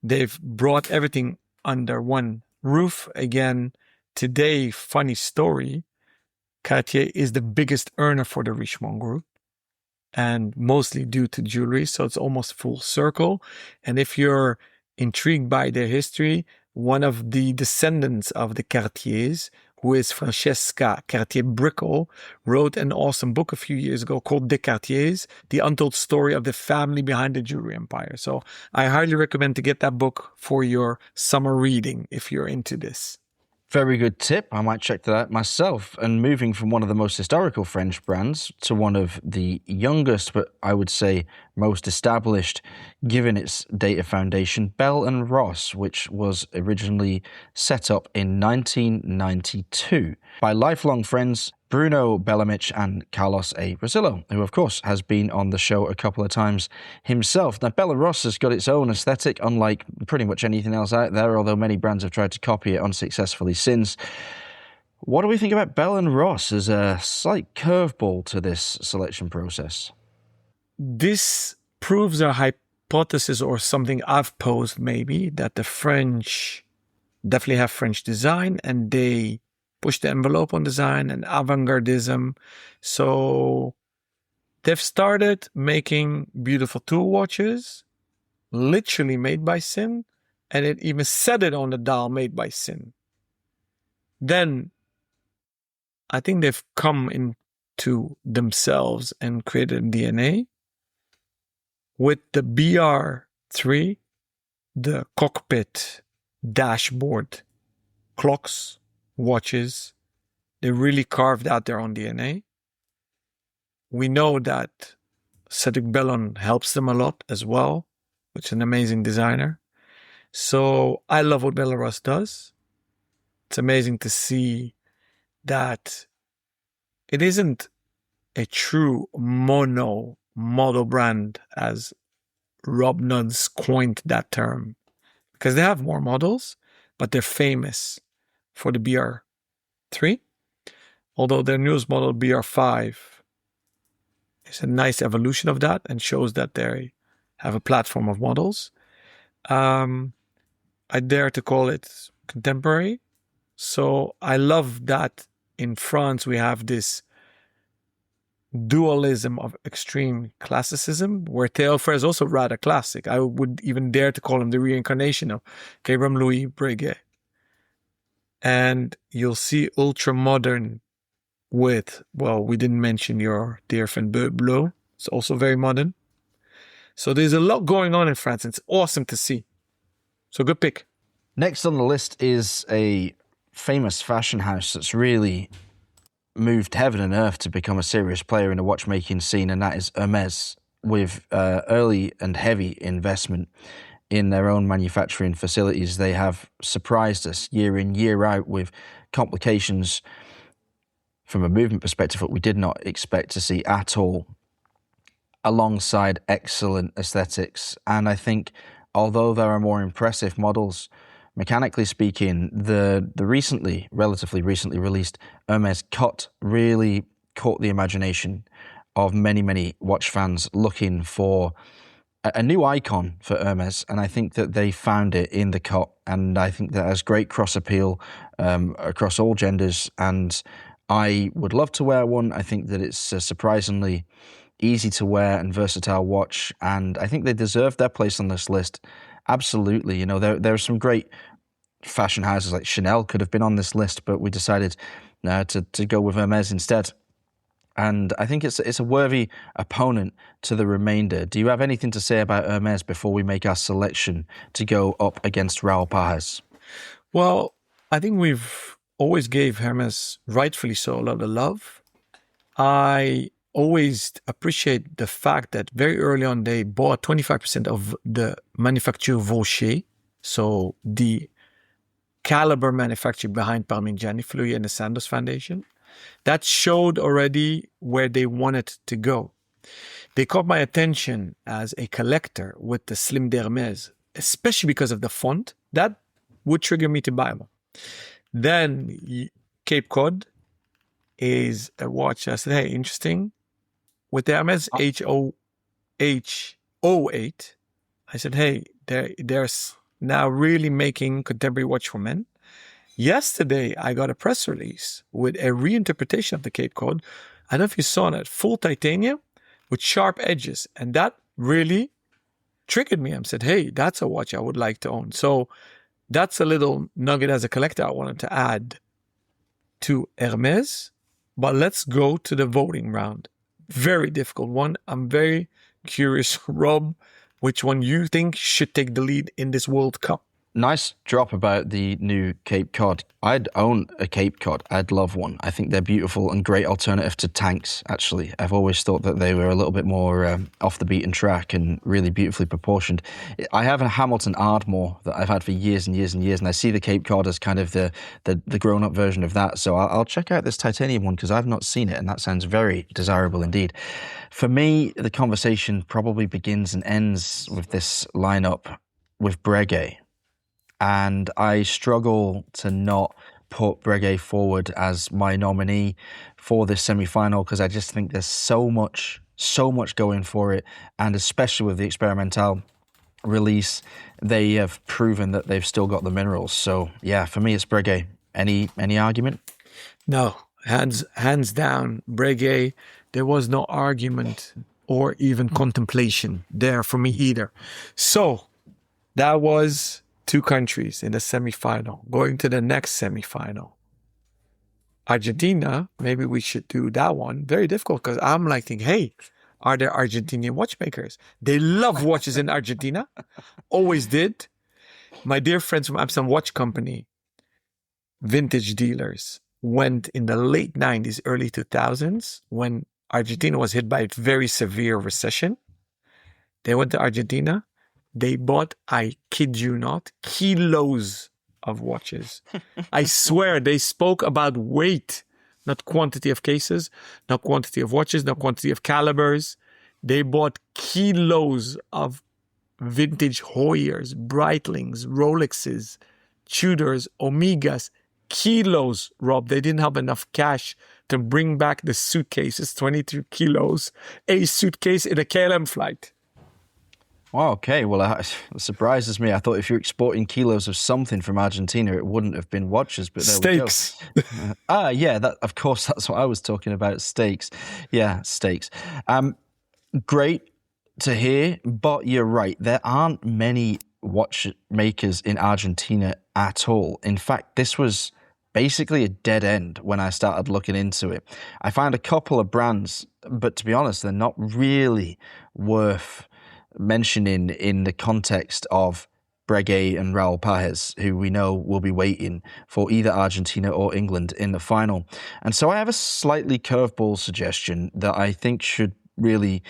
they've brought everything under one roof again. Today, funny story, Cartier is the biggest earner for the Richemont group, and mostly due to jewelry. So it's almost full circle. And if you're intrigued by their history, one of the descendants of the Cartiers, who is Francesca Cartier-Brickell, wrote an awesome book a few years ago called Des Cartiers, The Untold Story of the Family Behind the Jewelry Empire. So I highly recommend to get that book for your summer reading if you're into this. Very good tip. I might check that out myself. And moving from one of the most historical French brands to one of the youngest, but I would say most established, given its data foundation, Bell & Ross, which was originally set up in 1992 by lifelong friends Bruno Bellamich and Carlos A. Rosillo, who of course has been on the show a couple of times himself. Now, Bell & Ross has got its own aesthetic, unlike pretty much anything else out there, although many brands have tried to copy it unsuccessfully since. What do we think about Bell & Ross as a slight curveball to this selection process? This proves a hypothesis, or something I've posed maybe, that the French definitely have French design, and they push the envelope on design and avant-gardism. So they've started making beautiful tool watches, literally made by Sin, and it even said it on the dial, made by Sin. Then I think they've come into themselves and created a DNA with the BR3, the cockpit dashboard clocks, watches. They really carved out their own DNA. We know that Cedric Bellon helps them a lot as well, which is an amazing designer. So I love what Bell & Ross does. It's amazing to see that it isn't a true mono model brand, as Rob Nuds coined that term, because they have more models, but they're famous for the BR3, although their newest model, BR5, is a nice evolution of that and shows that they have a platform of models. I dare to call it contemporary. So I love that in France we have this dualism of extreme classicism, where Théophile is also rather classic. I would even dare to call him the reincarnation of Guillaume Louis Breguet. And you'll see ultra modern with, well, we didn't mention your dear friend Bleu. It's also very modern. So there's a lot going on in France. It's awesome to see. So good pick. Next on the list is a famous fashion house that's really moved heaven and earth to become a serious player in the watchmaking scene, and that is Hermès, with early and heavy investment in their own manufacturing facilities. They have surprised us year in, year out with complications from a movement perspective that we did not expect to see at all, alongside excellent aesthetics. And I think although there are more impressive models mechanically speaking, the relatively recently released Hermes Cut really caught the imagination of many watch fans looking for a new icon for Hermes, and I think that they found it in the Cut, and I think that has great cross appeal across all genders, and I would love to wear one. I think that it's a surprisingly easy to wear and versatile watch, and I think they deserve their place on this list. Absolutely. You know, there are some great fashion houses like Chanel could have been on this list, but we decided to go with Hermes instead. And I think it's a worthy opponent to the remainder. Do you have anything to say about Hermes before we make our selection to go up against Raoul Pajes? Well, I think we've always gave Hermes, rightfully so, a lot of love. I always appreciate the fact that very early on they bought 25% of the manufacture Vaucher, so the caliber manufacturer behind Parmigiani Fleuri and the Sandoz Foundation. That showed already where they wanted to go. They caught my attention as a collector with the Slim d'Hermes, especially because of the font. That would trigger me to buy one. Then Cape Cod is a watch. I said, hey, interesting. With the Hermes HOH08, I said, hey, there's now really making contemporary watch for men. Yesterday, I got a press release with a reinterpretation of the Cape Cod. I don't know if you saw that. Full titanium with sharp edges. And that really triggered me. I said, hey, that's a watch I would like to own. So that's a little nugget as a collector I wanted to add to Hermes. But let's go to the voting round. Very difficult one. I'm very curious, Rob, which one you think should take the lead in this World Cup. Nice drop about the new Cape Cod. I'd own a Cape Cod. I'd love one. I think they're beautiful and great alternative to tanks, actually. I've always thought that they were a little bit more off the beaten track and really beautifully proportioned. I have a Hamilton Ardmore that I've had for years and years and years, and I see the Cape Cod as kind of the grown-up version of that. So I'll check out this titanium one because I've not seen it, and that sounds very desirable indeed. For me, the conversation probably begins and ends with this lineup with Breguet. And I struggle to not put Breguet forward as my nominee for this semi-final because I just think there's so much going for it. And especially with the Experimental release, they have proven that they've still got the minerals. So yeah, for me, it's Breguet. Any argument? No, hands down, Breguet. There was no argument or even contemplation there for me either. So that was two countries in the semi-final. Going to the next semi-final. Argentina, maybe we should do that one. Very difficult because I'm like thinking, hey, are there Argentinian watchmakers? They love watches in Argentina. Always did. My dear friends from Amsterdam Watch Company, vintage dealers, went in the late 90s, early 2000s when Argentina was hit by a very severe recession. They went to Argentina. They bought, I kid you not, kilos of watches. I swear they spoke about weight, not quantity of cases, not quantity of watches, not quantity of calibers. They bought kilos of vintage Hoyers, Breitlings, Rolexes, Tudors, Omegas, kilos, Rob. They didn't have enough cash to bring back the suitcases, 22 kilos, a suitcase in a KLM flight. Wow, okay. Well, it surprises me. I thought if you're exporting kilos of something from Argentina, it wouldn't have been watches, but there steaks. We go. Yeah, of course, that's what I was talking about, steaks. Yeah, steaks. Great to hear, but you're right. There aren't many watchmakers in Argentina at all. In fact, this was basically a dead end when I started looking into it. I found a couple of brands, but to be honest, they're not really worth mentioning in the context of Breguet and Raoul Pajes, who we know will be waiting for either Argentina or England in the final. And so I have a slightly curveball suggestion that I think should really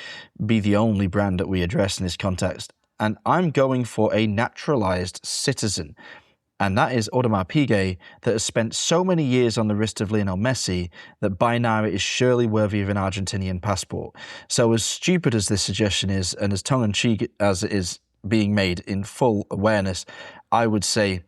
be the only brand that we address in this context. And I'm going for a naturalized citizen. And that is Audemars Piguet, that has spent so many years on the wrist of Lionel Messi that by now it is surely worthy of an Argentinian passport. So as stupid as this suggestion is, and as tongue-in-cheek as it is being made in full awareness, I would say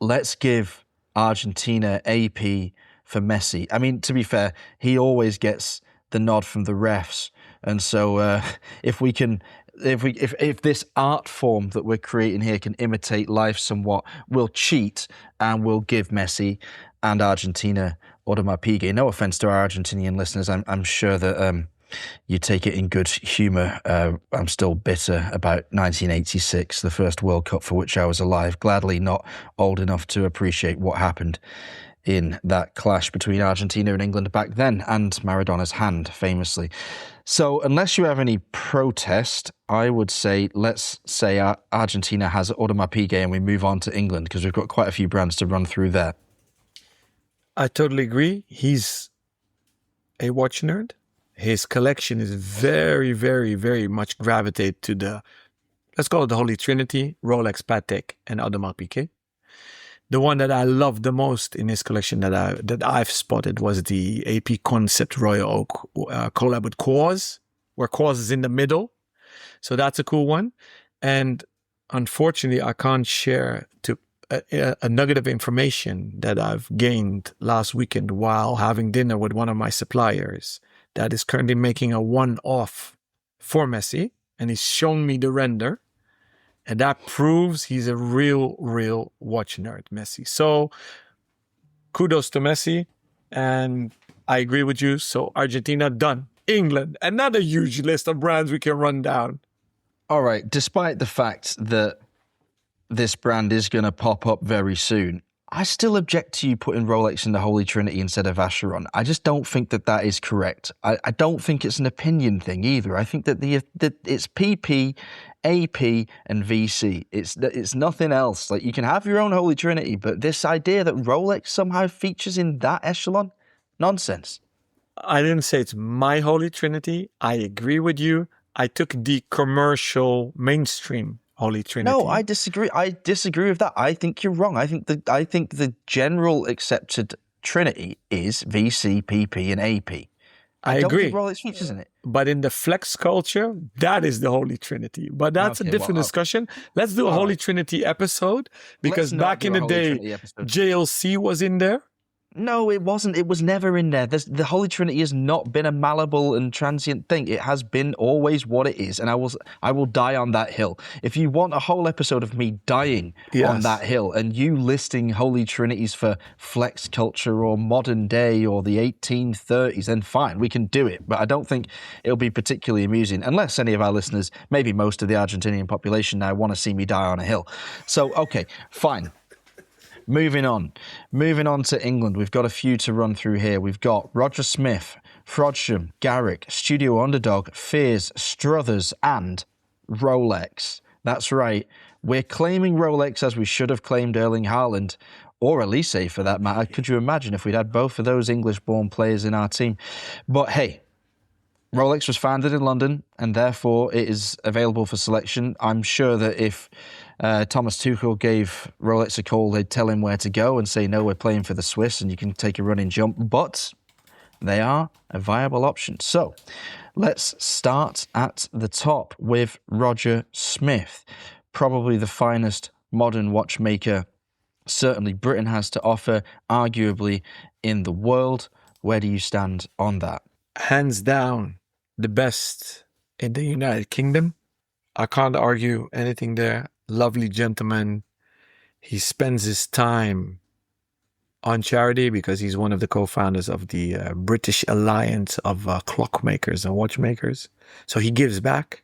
let's give Argentina AP for Messi. I mean, to be fair, he always gets the nod from the refs, and so if we can, if this art form that we're creating here can imitate life somewhat, we'll cheat and we'll give Messi and Argentina Audemars Piguet. No offense to our Argentinian listeners, I'm sure that you take it in good humour. I'm still bitter about 1986, the first World Cup for which I was alive, gladly not old enough to appreciate what happened in that clash between Argentina and England back then, and Maradona's hand, famously. So unless you have any protest, I would say let's say Argentina has Audemars Piguet and we move on to England, because we've got quite a few brands to run through there. I totally agree. He's a watch nerd. His collection is very, very, very much gravitate to the, let's call it the Holy Trinity, Rolex, Patek, and Audemars Piguet. The one that I loved the most in his collection that I've spotted was the AP Concept Royal Oak collab with Kors, where Kors is in the middle. So that's a cool one. And unfortunately, I can't share a nugget of information that I've gained last weekend while having dinner with one of my suppliers that is currently making a one-off for Messi. And he's shown me the render. And that proves he's a real watch nerd, Messi. So kudos to Messi. And I agree with you. So Argentina, done. England, another huge list of brands we can run down. All right. Despite the fact that this brand is going to pop up very soon, I still object to you putting Rolex in the Holy Trinity instead of Vacheron. I just don't think that is correct. I don't think it's an opinion thing either. I think that it's PP, AP, and VC. It's nothing else. Like, you can have your own Holy Trinity, but this idea that Rolex somehow features in that echelon, nonsense. I didn't say it's my Holy Trinity. I agree with you. I took the commercial mainstream Holy Trinity. No, I disagree. I disagree with that. I think you're wrong. I think the general accepted Trinity is VC, PP, and AP. I don't agree. think Rolex features in it. But in the flex culture, that is the Holy Trinity. But that's a different discussion. Let's do a Holy Trinity episode, because back in the day, JLC was in there. No, it wasn't. It was never in there. The Holy Trinity has not been a malleable and transient thing. It has been always what it is, and I will die on that hill. If you want a whole episode of me dying on that hill and you listing Holy Trinities for flex culture or modern day or the 1830s, then fine, we can do it. But I don't think it'll be particularly amusing, unless any of our listeners, maybe most of the Argentinian population now, want to see me die on a hill. So, okay, fine. Moving on to England. We've got a few to run through here. We've got Roger Smith, Frodsham, Garrick, Studio Underdog, Fears, Struthers, and Rolex. That's right. We're claiming Rolex as we should have claimed Erling Haaland, or Elise for that matter. Could you imagine if we'd had both of those English-born players in our team? But hey, Rolex was founded in London, and therefore it is available for selection. I'm sure that if Thomas Tuchel gave Rolex a call, they'd tell him where to go and say, no, we're playing for the Swiss and you can take a running jump. But they are a viable option. So let's start at the top with Roger Smith, probably the finest modern watchmaker certainly Britain has to offer, arguably in the world. Where do you stand on that? Hands down, the best in the United Kingdom. I can't argue anything there. Lovely gentleman. He spends his time on charity because he's one of the co-founders of the British Alliance of Clockmakers and Watchmakers. So he gives back.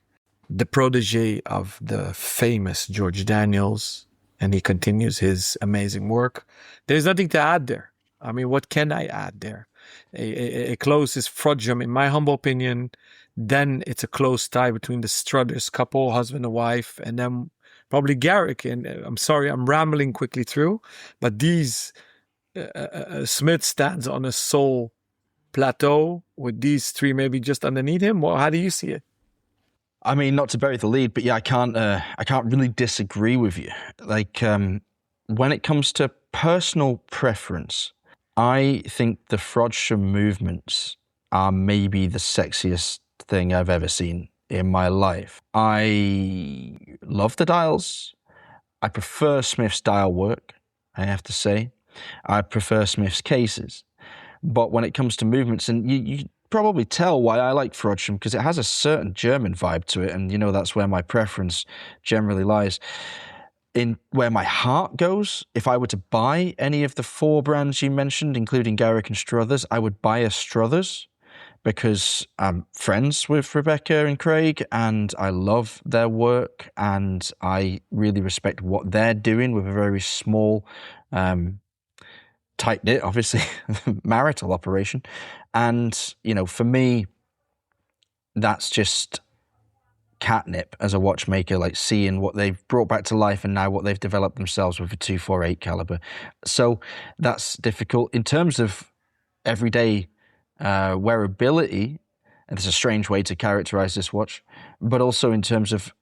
The protege of the famous George Daniels, and he continues his amazing work. There's nothing to add there. I mean, what can I add there? A closest Frodsham, in my humble opinion. Then it's a close tie between the Struthers couple, husband and wife, and then probably Garrick. And I'm sorry, I'm rambling quickly through, but these Smith stands on a sole plateau with these three maybe just underneath him. Well, how do you see it? I mean, not to bury the lead, but yeah, I can't really disagree with you. Like, when it comes to personal preference, I think the Frodsham movements are maybe the sexiest thing I've ever seen in my life. I love the dials. I prefer Smith's dial work. I have to say. I prefer Smith's cases. But when it comes to movements, and you probably tell why I like Frodsham, because it has a certain German vibe to it, and that's where my preference generally lies. In where my heart goes, if I were to buy any of the 4 brands you mentioned, including Garrick and Struthers, I would buy a Struthers because I'm friends with Rebecca and Craig and I love their work and I really respect what they're doing with a very small, tight-knit, obviously, marital operation. And, for me, that's just catnip as a watchmaker, like seeing what they've brought back to life and now what they've developed themselves with a 248 caliber. So that's difficult. In terms of everyday wearability, and it's a strange way to characterize this watch, but also in terms of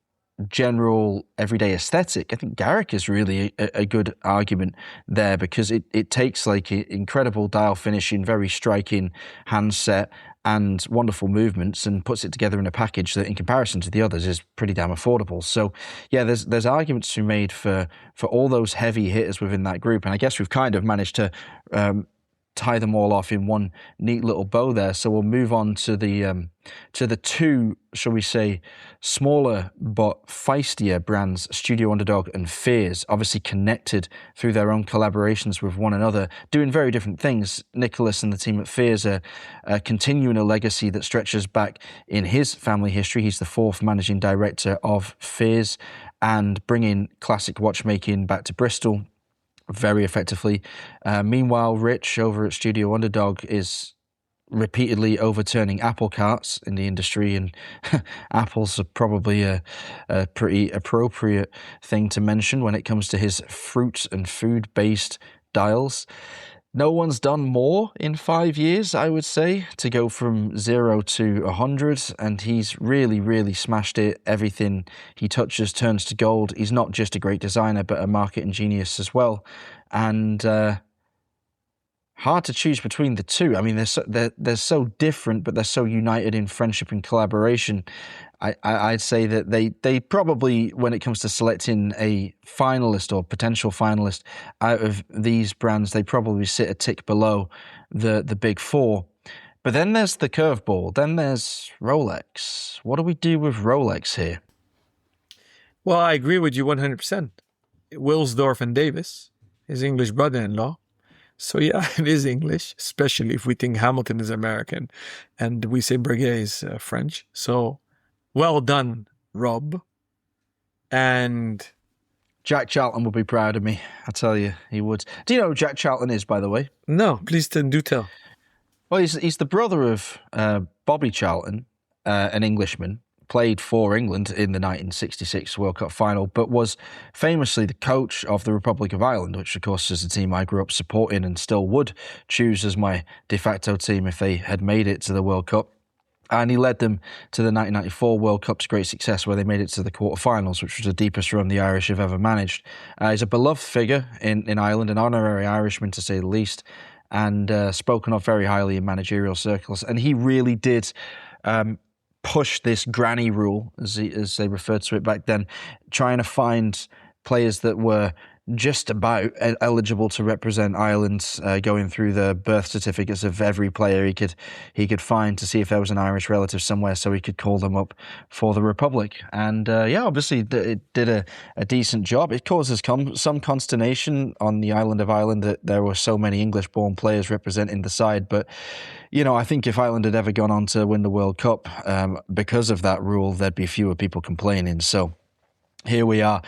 general everyday aesthetic, I think Garrick is really a good argument there because it takes like incredible dial finishing, very striking handset and wonderful movements and puts it together in a package that in comparison to the others is pretty damn affordable. So yeah, there's arguments to be made for all those heavy hitters within that group, and I guess we've kind of managed to tie them all off in one neat little bow there. So we'll move on to the 2, shall we say, smaller but feistier brands, Studio Underdog and Fears, obviously connected through their own collaborations with one another, doing very different things. Nicholas and the team at Fears are continuing a legacy that stretches back in his family history. He's the 4th managing director of Fears and bringing classic watchmaking back to Bristol very effectively. Meanwhile, Rich over at Studio Underdog is repeatedly overturning apple carts in the industry, and apples are probably a pretty appropriate thing to mention when it comes to his fruit and food-based dials. No one's done more in 5 years, I would say, to go from 0 to 100, and he's really, really smashed it. Everything he touches turns to gold. He's not just a great designer, but a marketing genius as well. And hard to choose between the two. I mean, they're so different, but they're so united in friendship and collaboration. I'd say that they probably, when it comes to selecting a finalist or potential finalist out of these brands, they probably sit a tick below the big 4. But then there's the curveball. Then there's Rolex. What do we do with Rolex here? Well, I agree with you 100%. Wilsdorf and Davis, his English brother-in-law. So yeah, it is English, especially if we think Hamilton is American and we say Breguet is French. So well done, Rob. And Jack Charlton would be proud of me. I tell you, he would. Do you know who Jack Charlton is, by the way? No, please do tell. Well, he's the brother of Bobby Charlton, an Englishman, played for England in the 1966 World Cup final, but was famously the coach of the Republic of Ireland, which of course is a team I grew up supporting and still would choose as my de facto team if they had made it to the World Cup. And he led them to the 1994 World Cup to great success, where they made it to the quarterfinals, which was the deepest run the Irish have ever managed. He's a beloved figure in Ireland, an honorary Irishman to say the least, and spoken of very highly in managerial circles. And he really did push this granny rule, as they referred to it back then, trying to find players that were just about eligible to represent Ireland, going through the birth certificates of every player he could find to see if there was an Irish relative somewhere, so he could call them up for the Republic. And obviously it did a decent job. It causes some consternation on the island of Ireland that there were so many English-born players representing the side, but I think if Ireland had ever gone on to win the World Cup, because of that rule, there'd be fewer people complaining. So here we are.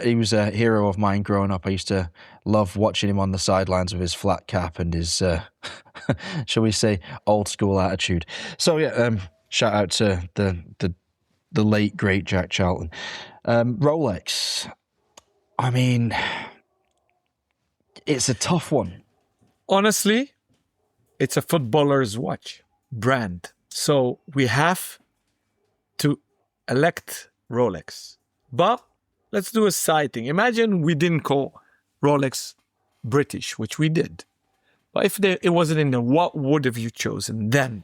He was a hero of mine growing up. I used to love watching him on the sidelines with his flat cap and his, shall we say, old school attitude. So shout out to the late great Jack Charlton. Rolex. I mean, it's a tough one. Honestly, it's a footballer's watch brand. So we have to elect Rolex. But let's do a side thing. Imagine we didn't call Rolex British, which we did. But if it wasn't in there, what would have you chosen then?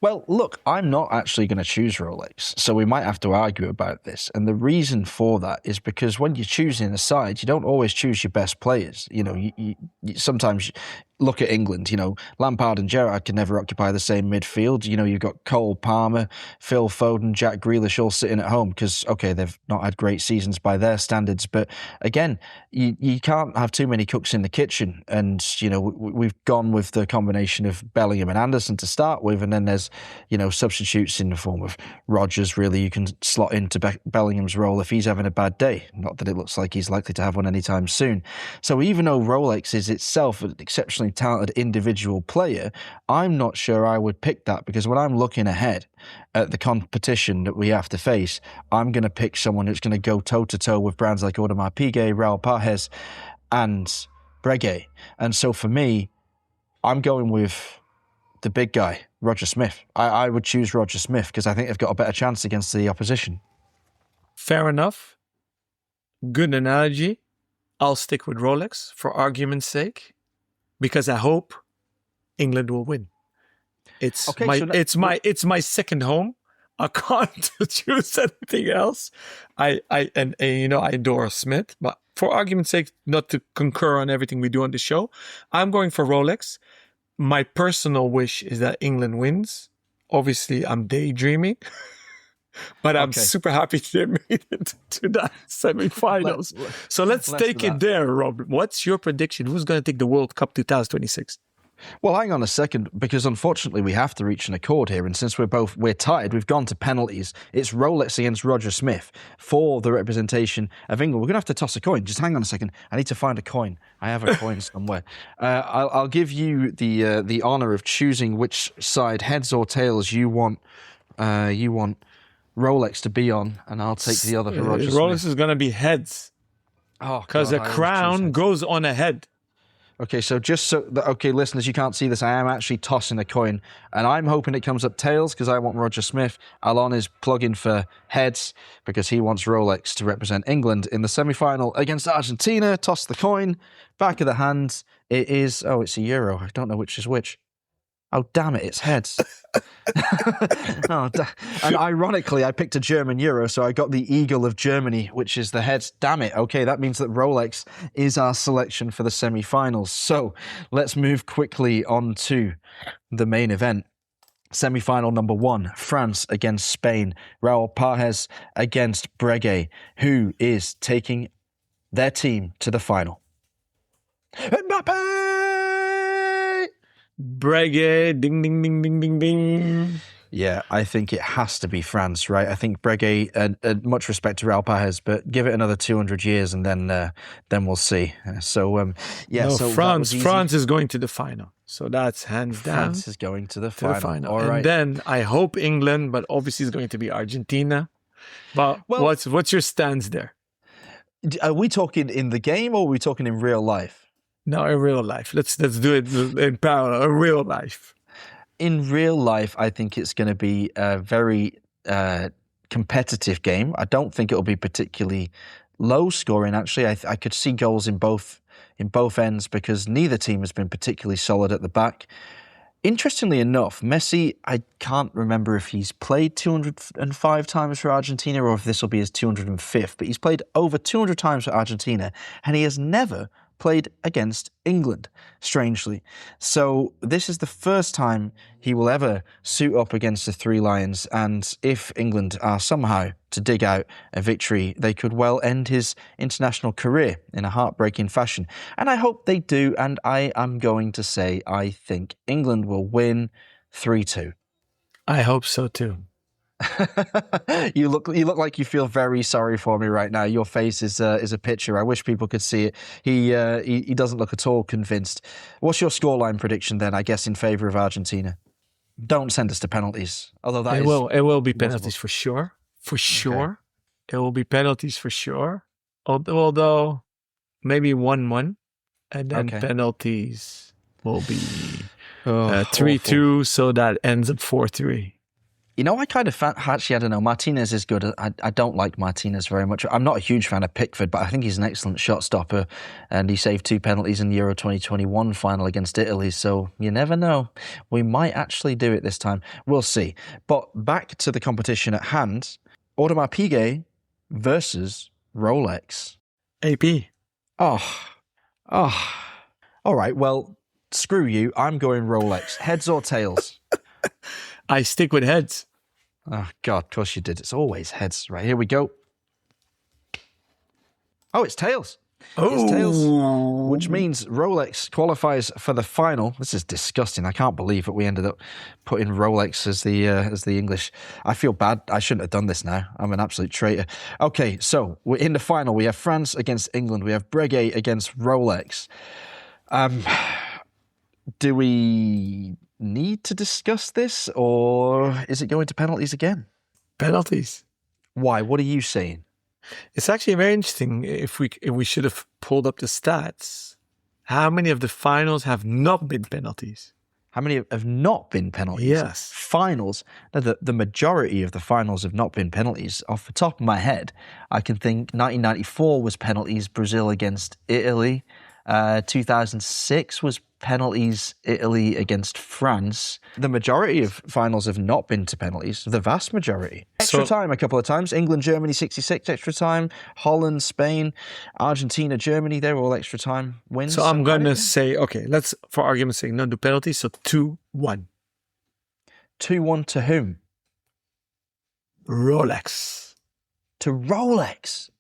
Well, look, I'm not actually going to choose Rolex, so we might have to argue about this. And the reason for that is because when you're choosing a side, you don't always choose your best players. You know, you sometimes look at England, you know, Lampard and Gerrard can never occupy the same midfield. You know, you've got Cole Palmer, Phil Foden, Jack Grealish all sitting at home because, okay, they've not had great seasons by their standards. But again, you can't have too many cooks in the kitchen. And, you know, we've gone with the combination of Bellingham and Anderson to start with. And then there's, you know, substitutes in the form of Rodgers, really. You can slot into Bellingham's role if he's having a bad day. Not that it looks like he's likely to have one anytime soon. So even though Rolex is itself an exceptionally talented individual player, I'm not sure I would pick that, because when I'm looking ahead at the competition that we have to face, I'm going to pick someone who's going to go toe-to-toe with brands like Audemars Piguet, Raul Pajes and Breguet. And so for me, I'm going with the big guy, Roger Smith. I would choose Roger Smith because I think they've got a better chance against the opposition. Fair enough. Good analogy. I'll stick with Rolex for argument's sake, because I hope England will win. It's my second home. I can't choose anything else. I adore Smith, but for argument's sake, not to concur on everything we do on the show, I'm going for Rolex. My personal wish is that England wins. Obviously, I'm daydreaming, but I'm super happy they made it to that semi-finals. So let's take it there, Rob. What's your prediction? Who's going to take the World Cup 2026? Well, hang on a second, because unfortunately we have to reach an accord here, and since we're tied, we've gone to penalties. It's Rolex against Roger Smith for the representation of England. We're going to have to toss a coin. Just hang on a second. I need to find a coin. I have a coin somewhere. I'll give you the honour of choosing which side, heads or tails, you want Rolex to be on, and I'll take the other for Roger Smith. Rolex is going to be heads. Oh, because a crown goes on a head. Okay, so listeners, you can't see this. I am actually tossing a coin, and I'm hoping it comes up tails because I want Roger Smith. Alon is plugging for heads because he wants Rolex to represent England in the semi-final against Argentina. Toss the coin, back of the hand. It's a euro. I don't know which is which. Oh, damn it, it's heads. And ironically, I picked a German euro, so I got the eagle of Germany, which is the heads. Damn it. Okay, that means that Rolex is our selection for the semi-finals. So let's move quickly on to the main event. Semi-final number 1, France against Spain. Raul Pajes against Breguet. Who is taking their team to the final? Mbappe! Breguet, ding, ding, ding, ding, ding, ding. Yeah, I think it has to be France, right? I think Breguet, much respect to Raul Pajes, but give it another 200 years and then we'll see. France is going to the final. So that's hands down. France is going to the final. All right. And then I hope England, but obviously it's going to be Argentina. But what's your stance there? Are we talking in the game or are we talking in real life? No, in real life. Let's do it in parallel. In real life. In real life, I think it's going to be a very competitive game. I don't think it'll be particularly low scoring. Actually, I could see goals in both ends because neither team has been particularly solid at the back. Interestingly enough, Messi, I can't remember if he's played 205 times for Argentina or if this will be his 205th, but he's played over 200 times for Argentina, and he has never played against England, strangely. So this is the first time he will ever suit up against the Three Lions, and if England are somehow to dig out a victory, they could well end his international career in a heartbreaking fashion. And I hope they do, and I am going to say I think England will win 3-2. I hope so too. You look like you feel very sorry for me right now. Your face is a picture. I wish people could see it. He doesn't look at all convinced. What's your scoreline prediction then? I guess in favour of Argentina. Don't send us to penalties. Although it will be penalties for sure. For sure, it will be penalties for sure. Although maybe 1-1, and then penalties will be 3-2, so that ends up 4-3. You know, I kind of actually, I don't know, Martinez is good. I don't like Martinez very much. I'm not a huge fan of Pickford, but I think he's an excellent shot stopper, and he saved 2 penalties in the Euro 2021 final against Italy, so you never know. We might actually do it this time. We'll see. But back to the competition at hand, Audemars Piguet versus Rolex. AP. Oh. All right, well, screw you. I'm going Rolex. Heads or tails? I stick with heads. Oh, God, of course you did. It's always heads. Right, here we go. Oh, it's tails. It's tails, which means Rolex qualifies for the final. This is disgusting. I can't believe that we ended up putting Rolex as the English. I feel bad. I shouldn't have done this now. I'm an absolute traitor. Okay, so we're in the final. We have France against England. We have Breguet against Rolex. Do we need to discuss this, or is it going to penalties again? Penalties. Why? What are you saying? It's actually very interesting. If we should have pulled up the stats, how many of the finals have not been penalties? How many have not been penalties? Yes. Finals. Now, the majority of the finals have not been penalties. Off the top of my head, I can think 1994 was penalties, Brazil against Italy. 2006 was penalties, Italy against France. The majority of finals have not been to penalties, the vast majority. Extra time a couple of times. England, Germany, 66 extra time. Holland, Spain, Argentina, Germany, they're all extra time wins. So I'm going to say, okay, let's, for argument's sake, not do penalties, so 2-1. 2-1 to whom? Rolex. To Rolex?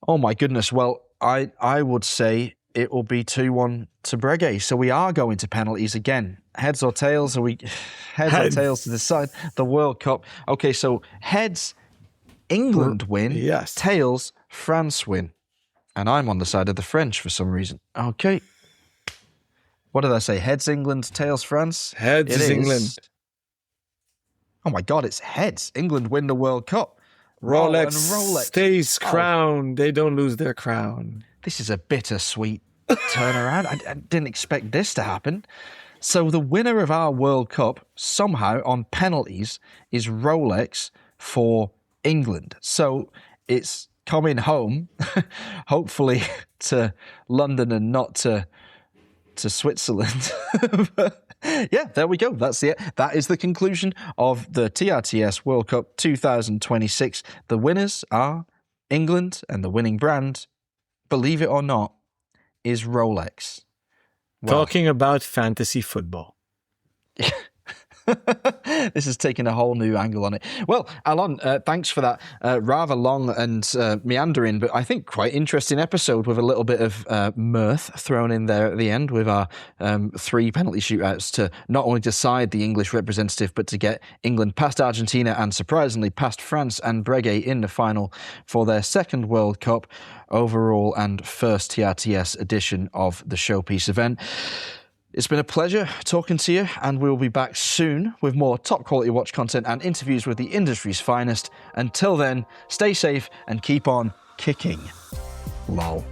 Oh my goodness, well, I would say it will be 2-1 to Breguet. So we are going to penalties again. Heads or tails? Are we heads or tails to decide the World Cup? Okay, so heads, England win. Yes. Tails, France win. And I'm on the side of the French for some reason. Okay. What did I say? Heads, England, tails, France? Heads is England. Oh my God, it's heads. England win the World Cup. Rolex stays crowned. They don't lose their crown. This is a bittersweet turnaround. I didn't expect this to happen. So the winner of our World Cup somehow on penalties is Rolex for England. So it's coming home, hopefully to London and not to Switzerland. But yeah, there we go. That's it. That is the conclusion of the TRTS World Cup 2026. The winners are England, and the winning brand, believe it or not, is Rolex. Well, talking about fantasy football. This has taken a whole new angle on it. Well, Alon, thanks for that rather long and meandering, but I think quite interesting episode with a little bit of mirth thrown in there at the end with our 3 penalty shootouts to not only decide the English representative, but to get England past Argentina and surprisingly past France and Breguet in the final for their second World Cup overall and first TRTS edition of the Showpiece event. It's been a pleasure talking to you, and we'll be back soon with more top quality watch content and interviews with the industry's finest. Until then, stay safe and keep on kicking. Lol.